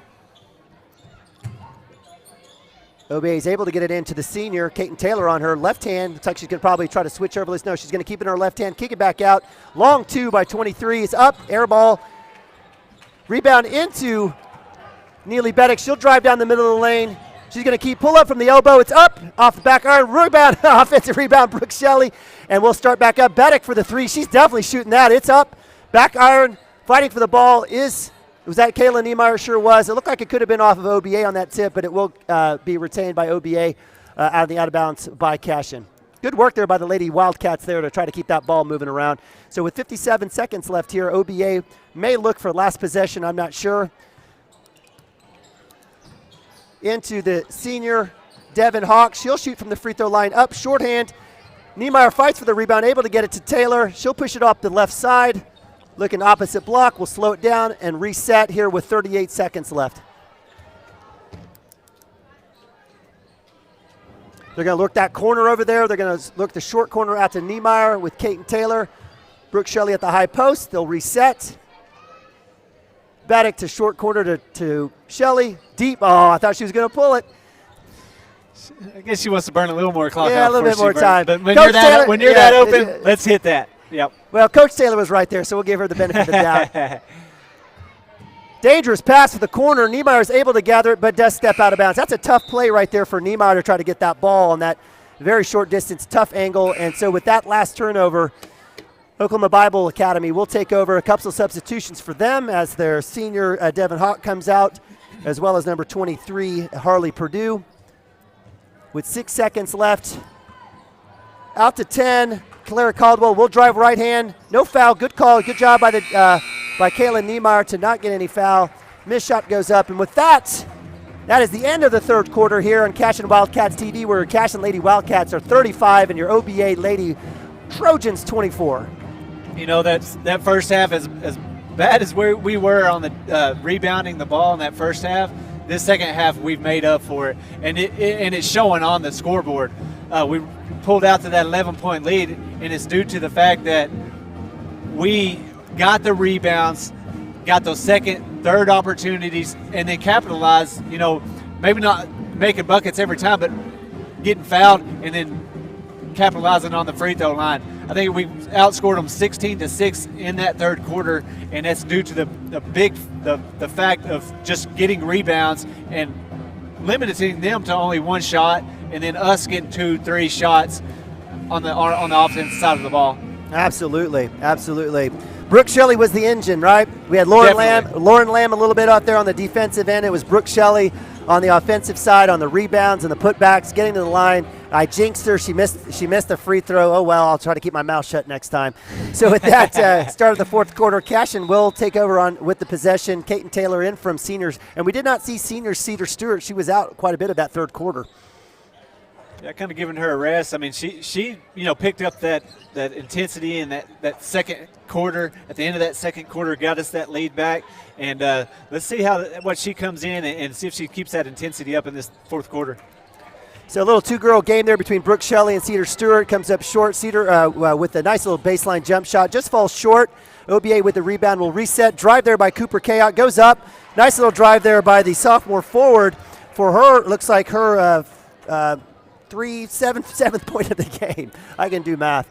OBA is able to get it into the senior, Kaiten Taylor on her left hand. Looks like she's going to probably try to switch over this. No, she's going to keep it in her left hand, kick it back out. Long two by 23 is up, air ball. Rebound into Neely Beddick. She'll drive down the middle of the lane. She's going to pull up from the elbow. It's up off the back iron. Rebound, offensive rebound, Brooke Shelley. And we'll start back up. Beddick for the three. She's definitely shooting that. It's up. Back iron, fighting for the ball was that Kaylin Niemeyer? Sure was. It looked like it could have been off of OBA on that tip, but it will be retained by OBA out of bounds by Cashion. Good work there by the Lady Wildcats there to try to keep that ball moving around. So with 57 seconds left here, OBA may look for last possession. I'm not sure. Into the senior, Devin Hawk. She'll shoot from the free throw line up, shorthand. Niemeyer fights for the rebound, able to get it to Taylor. She'll push it off the left side. Looking opposite block, we'll slow it down and reset here with 38 seconds left. They're going to look that corner over there. They're going to look the short corner out to Niemeyer with Kaiten Taylor. Brooke Shelley at the high post. They'll reset. Beddick to short corner to Shelley. Deep. Oh, I thought she was going to pull it. I guess she wants to burn a little more clock. Yeah, a little bit more time. But when you're that open, let's hit that. Yep. Well, Coach Taylor was right there, so we'll give her the benefit of the doubt. Dangerous pass to the corner. Niemeyer is able to gather it, but does step out of bounds. That's a tough play right there for Niemeyer to try to get that ball on that very short distance, tough angle. And so with that last turnover, Oklahoma Bible Academy will take over. A couple of substitutions for them as their senior Devin Hawk comes out, as well as number 23, Harley Purdue. With 6 seconds left, out to 10. Clara Caldwell will drive right hand. No foul. Good call. Good job by Kaylin Niemeyer to not get any foul. Missed shot goes up. And with that, That is the end of the third quarter here on Cashion Wildcats TV, where Cashion Lady Wildcats are 35 and your OBA Lady Trojans 24. You know, that first half, as bad as we were on the rebounding the ball in that first half, this second half we've made up for it, and it's showing on the scoreboard. We pulled out to that 11-point lead, and it's due to the fact that we got the rebounds, got those second, third opportunities, and then capitalized. You know, maybe not making buckets every time, but getting fouled and then capitalizing on the free throw line. I think we outscored them 16-6 in that third quarter, and that's due to the fact of just getting rebounds and limiting them to only one shot, and then us getting 2-3 shots on the offensive side of the ball. Absolutely, absolutely. Brooke Shelley was the engine, right? We had Lauren Lamb a little bit out there on the defensive end. It was Brooke Shelley on the offensive side on the rebounds and the putbacks, getting to the line. I jinxed her. She missed the free throw. Oh, well, I'll try to keep my mouth shut next time. So with that, start of the fourth quarter, Cashion will take over with the possession. Kaiten Taylor in from seniors. And we did not see senior Cedar Stewart. She was out quite a bit of that third quarter. Yeah, kind of giving her a rest. I mean, she picked up that intensity in that second quarter. At the end of that second quarter, got us that lead back. And let's see what she comes in and see if she keeps that intensity up in this fourth quarter. So a little two-girl game there between Brooke Shelley and Cedar Stewart. Comes up short. Cedar with a nice little baseline jump shot. Just falls short. OBA with the rebound will reset. Drive there by Cooper Kayak. Goes up. Nice little drive there by the sophomore forward. For her, looks like her seventh point of the game. I can do math.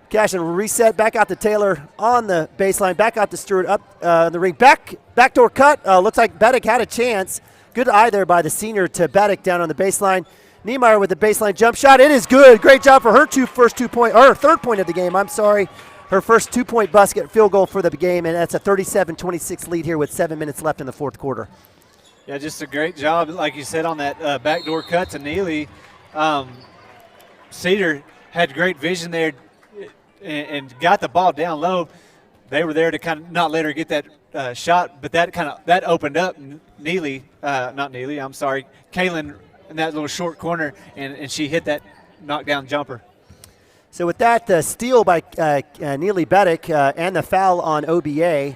Cashion will reset. Back out to Taylor on the baseline. Back out to Stewart up the ring. Backdoor cut. Looks like Beddick had a chance. Good eye there by the senior to Beddick down on the baseline. Niemeyer with the baseline jump shot. It is good. Great job for her third point of the game. I'm sorry. Her first 2-point basket field goal for the game, and that's a 37-26 lead here with 7 minutes left in the fourth quarter. Yeah, just a great job, like you said, on that backdoor cut to Neely. Cedar had great vision there and got the ball down low. They were there to kind of not let her get that shot, but that opened up Kaylin in that little short corner, and she hit that knockdown jumper. So with that, the steal by Neely Beddick and the foul on OBA,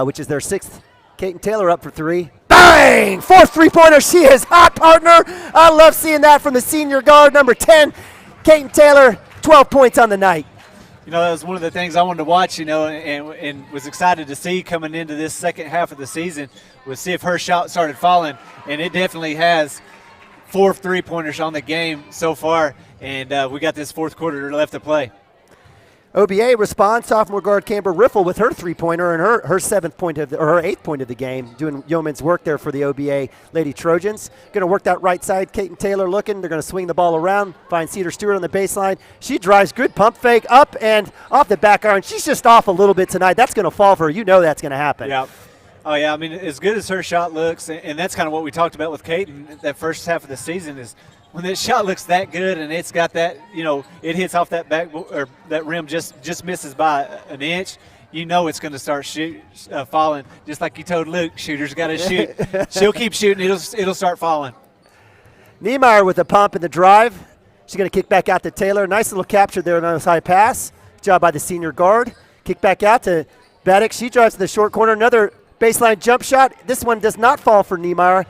which is their sixth. Kaiten Taylor up for three. Bang! Fourth three-pointer. She is hot, partner. I love seeing that from the senior guard, number 10, Kaiten Taylor, 12 points on the night. You know, that was one of the things I wanted to watch, and was excited to see coming into this second half of the season, was see if her shot started falling, and it definitely has. 4 three-pointers on the game so far, and we got this fourth quarter left to play. OBA responds. Sophomore guard Camber Riffle with her three-pointer and her eighth point of the game, doing yeoman's work there for the OBA Lady Trojans. Going to work that right side. Kaiten Taylor looking. They're going to swing the ball around. Find Cedar Stewart on the baseline. She drives. Good pump fake up and off the back iron. She's just off a little bit tonight. That's going to fall for her. You know that's going to happen. Yeah. Oh, yeah. I mean, as good as her shot looks, and that's kind of what we talked about with Kaiten that first half of the season, is when that shot looks that good and it's got that, it hits off that back or that rim just misses by an inch, it's going to start falling. Just like you told Luke, shooters got to shoot. She'll keep shooting. It'll start falling. Niemeyer with the pump and the drive. She's going to kick back out to Taylor. Nice little capture there on a side pass. Good job by the senior guard. Kick back out to Beddick. She drives to the short corner. Another baseline jump shot. This one does not fall for Niemeyer.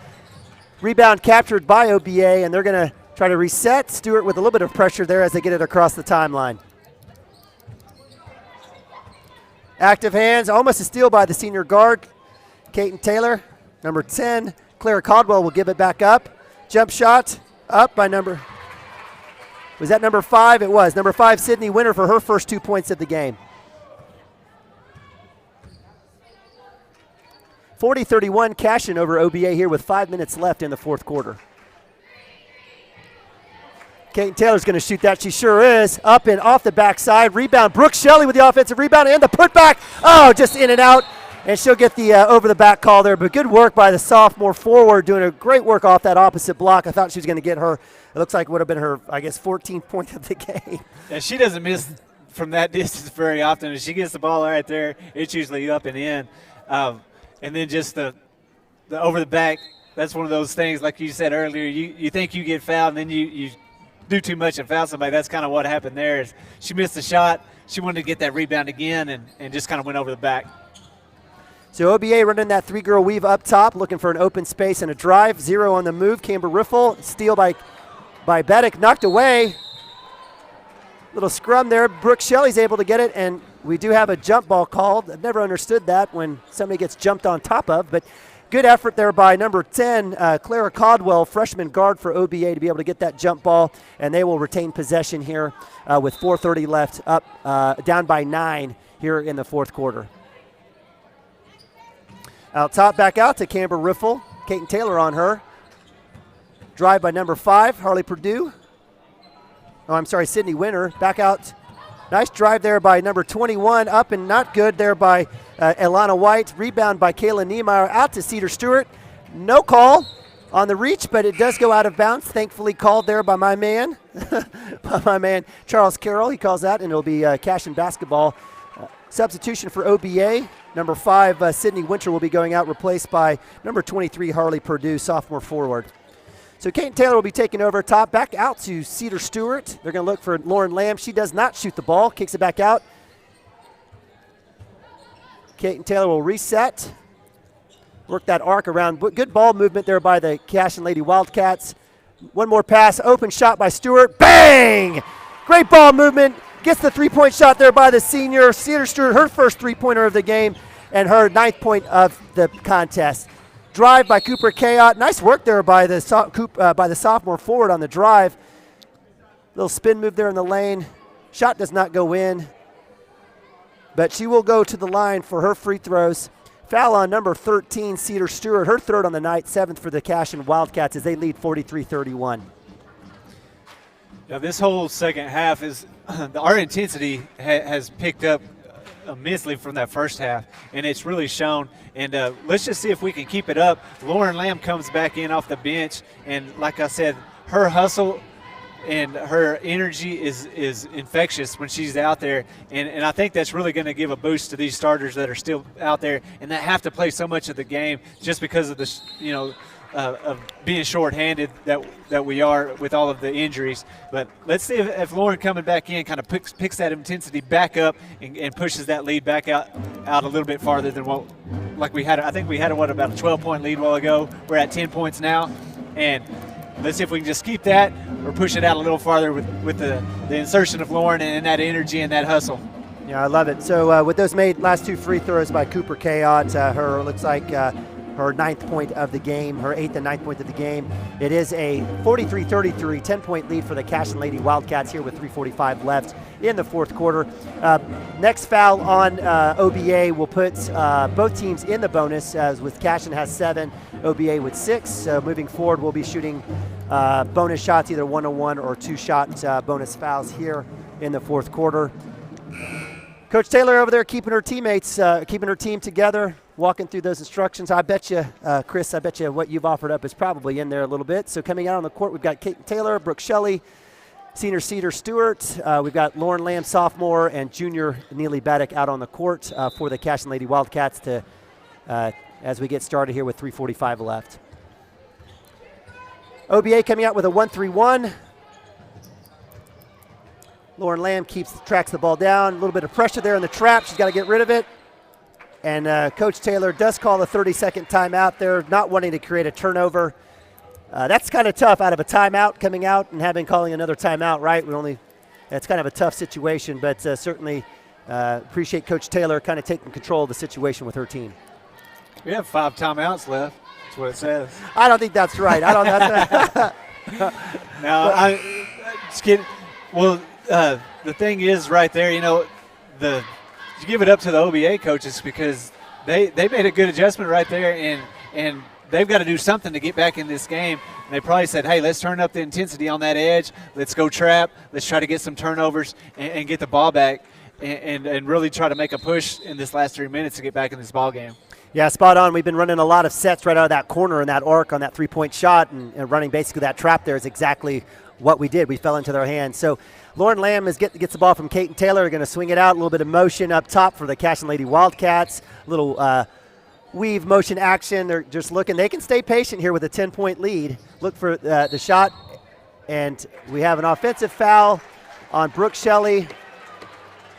Rebound captured by OBA, and they're going to try to reset. Stewart with a little bit of pressure there as they get it across the timeline. Active hands, almost a steal by the senior guard. Kaiten Taylor, number 10. Clara Caldwell will give it back up. Jump shot up by was that number 5? It was. Number 5, Sydney Winter for her first 2 points of the game. 40-31 Cashion over OBA here with 5 minutes left in the fourth quarter. Kaiten Taylor's going to shoot that. She sure is. Up and off the backside. Rebound. Brooke Shelley with the offensive rebound and the putback. Oh, just in and out. And she'll get the over-the-back call there. But good work by the sophomore forward, doing a great work off that opposite block. I thought she was going to get her. It looks like it would have been her, 14th point of the game. Yeah, she doesn't miss from that distance very often. If she gets the ball right there, it's usually up and in. And then just the over the back that's one of those things, like you said earlier, you think you get fouled and then you do too much and foul somebody. That's kind of what happened there. Is she missed the shot. She wanted to get that rebound again and just kind of went over the back. So OBA running that three-girl weave up top, looking for an open space and a drive. 0 on the move. Camber Riffle, steal by Beddick, knocked away. Little scrum there. Brooke Shelley's able to get it, and we do have a jump ball called. I've never understood that when somebody gets jumped on top of, but good effort there by number 10, Clara Caldwell, freshman guard for OBA, to be able to get that jump ball, and they will retain possession here with 4:30 left, up down by 9 here in the fourth quarter. Out top, back out to Camber Riffle. Kaiten Taylor on her. Drive by number 5, Harley Purdue. Oh, I'm sorry, Sydney Winter. Back out. Nice drive there by number 21. Up and not good there by Ilana White. Rebound by Kayla Niemeyer. Out to Cedar Stewart. No call on the reach, but it does go out of bounds. Thankfully called there by my man, Charles Carroll. He calls that, and it'll be Cashion basketball. Substitution for OBA. Number 5, Sydney Winter will be going out, replaced by number 23, Harley Purdue, sophomore forward. So Kaiten Taylor will be taking over top. Back out to Cedar Stewart. They're going to look for Lauren Lamb. She does not shoot the ball. Kicks it back out. Kaiten Taylor will reset. Work that arc around. Good ball movement there by the Cashion Lady Wildcats. One more pass. Open shot by Stewart. Bang! Great ball movement. Gets the three-point shot there by the senior. Cedar Stewart, her first three-pointer of the game and her 9th point of the contest. Drive by Cooper Kayot. Nice work there by the sophomore forward on the drive. Little spin move there in the lane. Shot does not go in, but she will go to the line for her free throws. Foul on number 13, Cedar Stewart, her 3rd on the night, 7th for the Cashion Wildcats as they lead 43-31. Now this whole second half is our intensity has picked up immensely from that first half, and it's really shown. And let's just see if we can keep it up. Lauren Lamb comes back in off the bench, and like I said, her hustle and her energy is infectious when she's out there, and I think that's really going to give a boost to these starters that are still out there and that have to play so much of the game just because of the of being shorthanded that we are with all of the injuries. But let's see if Lauren coming back in kind of picks that intensity back up and pushes that lead back out a little bit farther than what like we had. I think we had about a 12-point lead a while ago. We're at 10 points now, and let's see if we can just keep that or push it out a little farther with the insertion of Lauren and that energy and that hustle. Yeah, I love it. So with those made last 2 free throws by Cooper Kayot, her looks like her 9th point of the game, her 8th and 9th point of the game. It is a 43-33, 10-point lead for the Cashion Lady Wildcats here with 3:45 left in the fourth quarter. Next foul on OBA will put both teams in the bonus, as with Cashion has 7, OBA with 6. So moving forward, we'll be shooting bonus shots, either 1-on-1 or 2-shot bonus fouls here in the fourth quarter. Coach Taylor over there keeping her teammates, keeping her team together, walking through those instructions. I bet you, Chris, what you've offered up is probably in there a little bit. So coming out on the court, we've got Kaiten Taylor, Brooke Shelley, senior Cedar Stewart. We've got Lauren Lamb, sophomore, and junior Neely Baddick out on the court for the Cashion Lady Wildcats as we get started here with 3:45 left. OBA coming out with a 1-3-1. Lauren Lamb tracks the ball down. A little bit of pressure there in the trap. She's got to get rid of it. And Coach Taylor does call a 30-second timeout there, not wanting to create a turnover. That's kind of tough out of a timeout, coming out and calling another timeout, right? That's kind of a tough situation, but certainly appreciate Coach Taylor kind of taking control of the situation with her team. We have 5 timeouts left. That's what it says. I don't think that's right. I don't. No, I'm just kidding. Well, the thing is right there, you give it up to the OBA coaches because they made a good adjustment right there, and they've got to do something to get back in this game. And they probably said, hey, let's turn up the intensity on that edge. Let's go trap. Let's try to get some turnovers and get the ball back and really try to make a push in this last 3 minutes to get back in this ball game. Yeah, spot on. We've been running a lot of sets right out of that corner and that arc on that three-point shot, and running basically that trap there is exactly what we did. We fell into their hands. So Lauren Lamb gets the ball from Kaiten Taylor. Going to swing it out. A little bit of motion up top for the Cashion Lady Wildcats. A little weave motion action. They're just looking. They can stay patient here with a 10-point lead. Look for the shot. And we have an offensive foul on Brooke Shelley.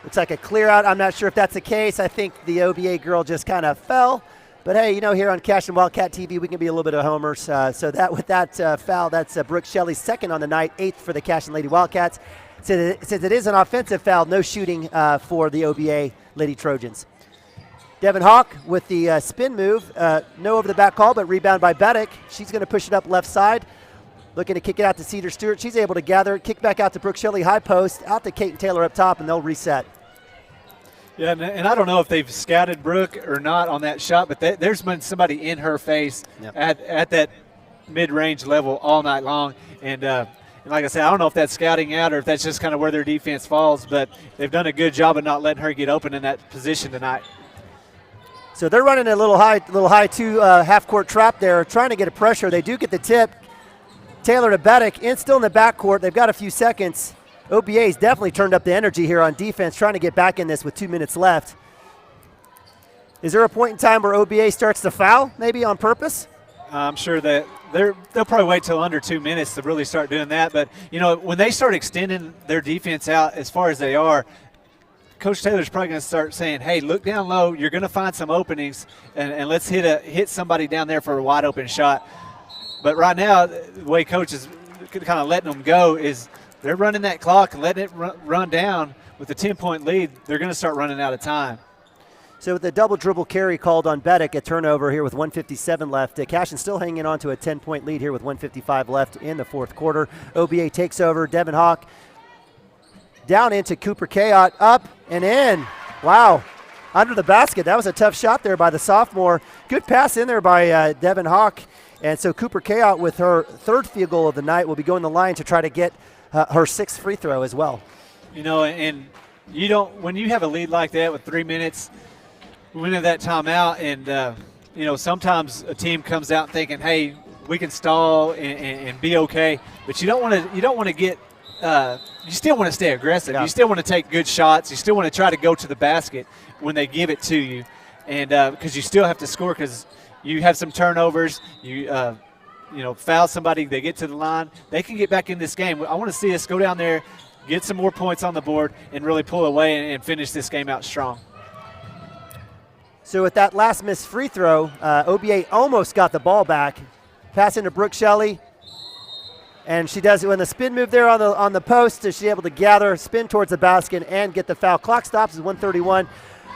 Looks like a clear out. I'm not sure if that's the case. I think the OBA girl just kind of fell. But hey, here on Cashion Wildcat TV, we can be a little bit of homers. So that with that foul, that's Brooke Shelley's second on the night, 8th for the Cashion Lady Wildcats. Since it is an offensive foul, no shooting for the OBA Lady Trojans. Devin Hawk with the spin move. No over the back call, but rebound by Beddick. She's going to push it up left side. Looking to kick it out to Cedar Stewart. She's able to gather, kick back out to Brooke Shelley, high post, out to Kate Taylor up top, and they'll reset. Yeah, and I don't know if they've scouted Brooke or not on that shot, but there's been somebody in her face at that mid-range level all night long. And like I said, I don't know if that's scouting out or if that's just kind of where their defense falls, but they've done a good job of not letting her get open in that position tonight. So they're running a little high two half-court trap there, trying to get a pressure. They do get the tip. Taylor to Beddick, still in the backcourt. They've got a few seconds. OBA's definitely turned up the energy here on defense, trying to get back in this with 2 minutes left. Is there a point in time where OBA starts to foul, maybe on purpose? I'm sure that they'll probably wait till under 2 minutes to really start doing that. But, when they start extending their defense out as far as they are, Coach Taylor's probably going to start saying, hey, look down low. You're going to find some openings, and let's hit somebody down there for a wide-open shot. But right now, the way Coach is kind of letting them go is they're running that clock and letting it run down. With a 10-point lead, they're going to start running out of time. So with the double dribble carry called on Beddick, a turnover here with 1:57 left. Cashion still hanging on to a 10-point lead here with 1:55 left in the fourth quarter. OBA takes over. Devin Hawk down into Cooper Kayot, up and in. Wow, under the basket. That was a tough shot there by the sophomore. Good pass in there by Devin Hawk. And so Cooper Kayot with her third field goal of the night will be going the line to try to get her sixth free throw as well. And you don't, when you have a lead like that with 3 minutes, we have that timeout, and sometimes a team comes out thinking, hey, we can stall and be okay, but you don't want to get you still want to stay aggressive. Yeah. You still want to take good shots. You still want to try to go to the basket when they give it to you, and because you still have to score because you have some turnovers. You foul somebody, they get to the line, they can get back in this game. I want to see us go down there, get some more points on the board, and really pull away and finish this game out strong. So with that last missed free throw, OBA almost got the ball back. Pass into Brooke Shelley, and she does it when the spin move there on the post. Is she able to gather, spin towards the basket, and get the foul? Clock stops at 1:31.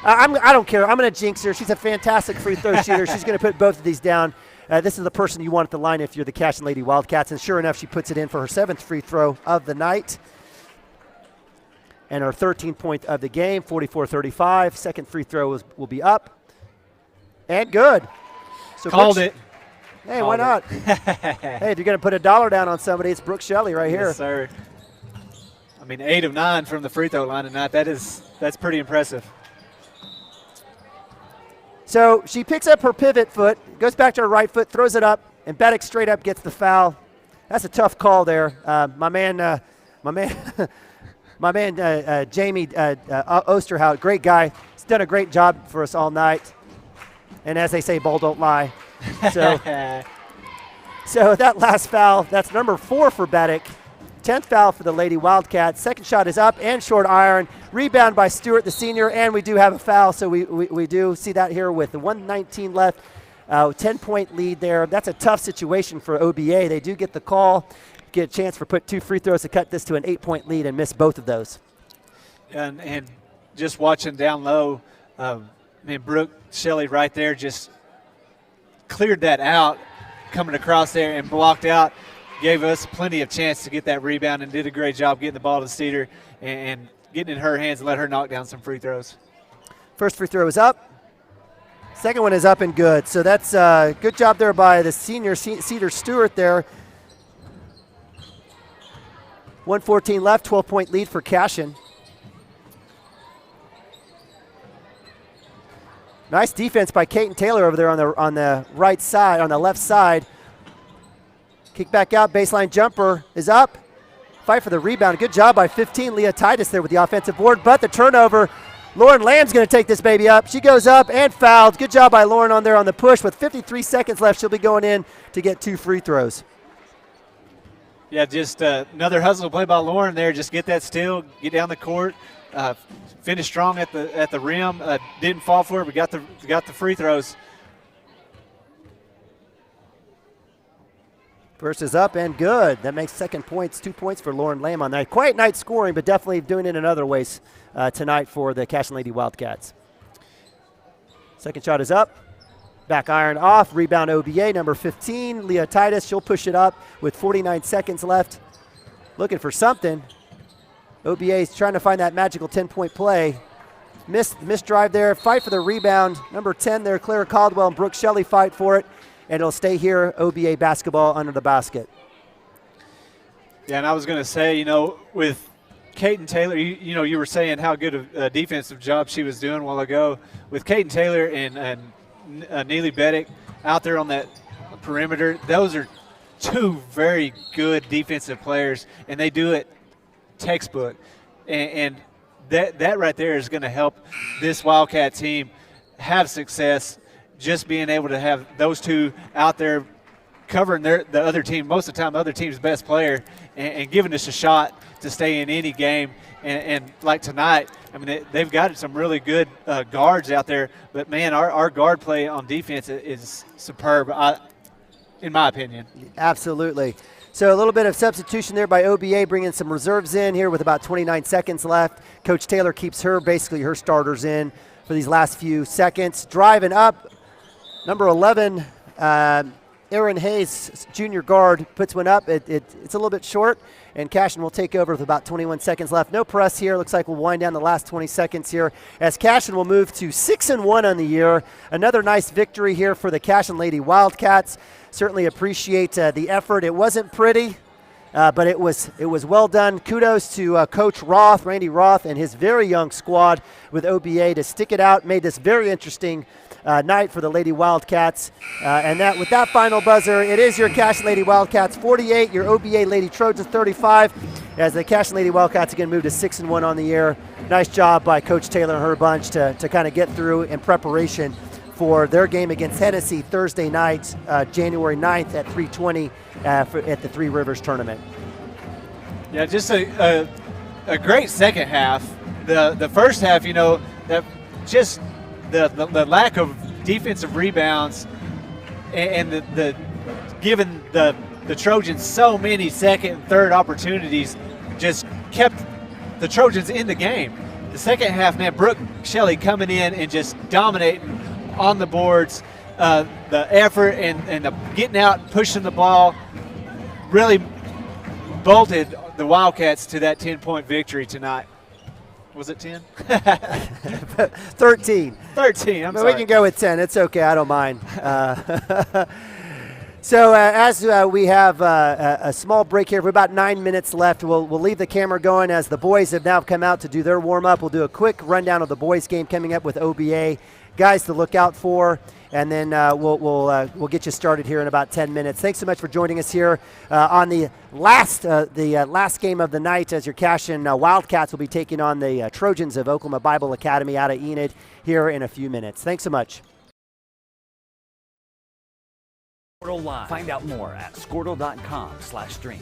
I don't care. I'm going to jinx her. She's a fantastic free throw shooter. She's going to put both of these down. This is the person you want at the line if you're the Cashion Lady Wildcats. And sure enough, she puts it in for her 7th free throw of the night. And her 13th point of the game, 44-35. Second free throw will be up. And good. So Called it. Hey, why not? Hey, if you're going to put $1 down on somebody, it's Brooke Shelley right here. Yes, sir. 8 of 9 from the free throw line tonight. That's pretty impressive. So she picks up her pivot foot, goes back to her right foot, throws it up, and Beddick straight up gets the foul. That's a tough call there. My man, Jamie Osterhout, great guy. He's done a great job for us all night. And as they say, ball don't lie. So that last foul, that's number 4 for Beddick. 10th foul for the Lady Wildcats. Second shot is up and short iron. Rebound by Stewart, the senior, and we do have a foul, so we do see that here with the 1:19 left. 10-point lead there. That's a tough situation for OBA. They do get the call, get a chance for put 2 free throws to cut this to an 8-point lead and miss both of those. And just watching down low, Brooke Shelley right there just cleared that out, coming across there and blocked out. Gave us plenty of chance to get that rebound and did a great job getting the ball to Cedar and getting in her hands and let her knock down some free throws. First free throw is up. Second one is up and good. So that's a good job there by the senior Cedar Stewart there. 1:14 left, 12-point lead for Cashion. Nice defense by Kate Taylor over there on the right side, on the left side. Kick back out, baseline jumper is up. Fight for the rebound. Good job by 15, Leah Titus there with the offensive board, but the turnover Lauren Lamb's going to take this baby up. She goes up and fouled. Good job by Lauren on there on the push. With 53 seconds left, she'll be going in to get 2 free throws. Yeah, just another hustle play by Lauren there. Just get that steal, get down the court, finish strong at the rim. Didn't fall for it, but got the free throws. First is up and good. That makes second points, 2 points for Lauren Lamb on that. Quiet night scoring, but definitely doing it in other ways tonight for the Cashion Lady Wildcats. Second shot is up. Back iron off. Rebound OBA, number 15, Leah Titus. She'll push it up with 49 seconds left. Looking for something. OBA is trying to find that magical 10-point play. Missed drive there. Fight for the rebound. Number 10 there, Clara Caldwell and Brooke Shelley fight for it. And it'll stay here, OBA basketball under the basket. Yeah, and I was going to say, with Kaden Taylor, you were saying how good a defensive job she was doing a while ago. With Kaden Taylor and Neely Beddick out there on that perimeter, those are 2 very good defensive players, and they do it textbook. And that right there is going to help this Wildcat team have success. Just being able to have those 2 out there covering the other team, most of the time the other team's best player, and giving us a shot to stay in any game. And like tonight, I mean, they've got some really good guards out there. But, man, our guard play on defense is superb, in my opinion. Absolutely. So a little bit of substitution there by OBA, bringing some reserves in here with about 29 seconds left. Coach Taylor keeps basically her starters in for these last few seconds. Driving up. Number 11, Aaron Hayes, junior guard, puts one up. It's a little bit short, and Cashion will take over with about 21 seconds left. No press here. Looks like we'll wind down the last 20 seconds here as Cashion will move to 6-1 on the year. Another nice victory here for the Cashion Lady Wildcats. Certainly appreciate the effort. It wasn't pretty, but it was well done. Kudos to Coach Roth, Randy Roth, and his very young squad with OBA to stick it out. Made this very interesting night for the Lady Wildcats. And that with that final buzzer, it is your Cashion Lady Wildcats 48, your OBA Lady Trojans 35, as the Cashion Lady Wildcats again move to 6-1 on the year. Nice job by Coach Taylor and her bunch to kind of get through in preparation for their game against Hennessy Thursday night, January 9th at 3:20 at the Three Rivers Tournament. Yeah, just a great second half. The first half, that just the lack of defensive rebounds and the giving the Trojans so many second and third opportunities just kept the Trojans in the game. The second half, man, Brooke Shelley coming in and just dominating on the boards. The effort and the getting out and pushing the ball really bolted the Wildcats to that 10-point victory tonight. Was it 10? 13. 13, I'm but sorry. We can go with 10. It's okay. I don't mind. So as we have a small break here for about 9 minutes left, we'll leave the camera going as the boys have now come out to do their warm-up. We'll do a quick rundown of the boys' game coming up with OBA. Guys to look out for, and then we'll get you started here in about 10 minutes. Thanks so much for joining us here on the last game of the night, as your Cashion Wildcats will be taking on the Trojans of Oklahoma Bible Academy out of Enid here in a few minutes. Thanks so much. Squirtle Live. Find out more at squirtle.com/stream.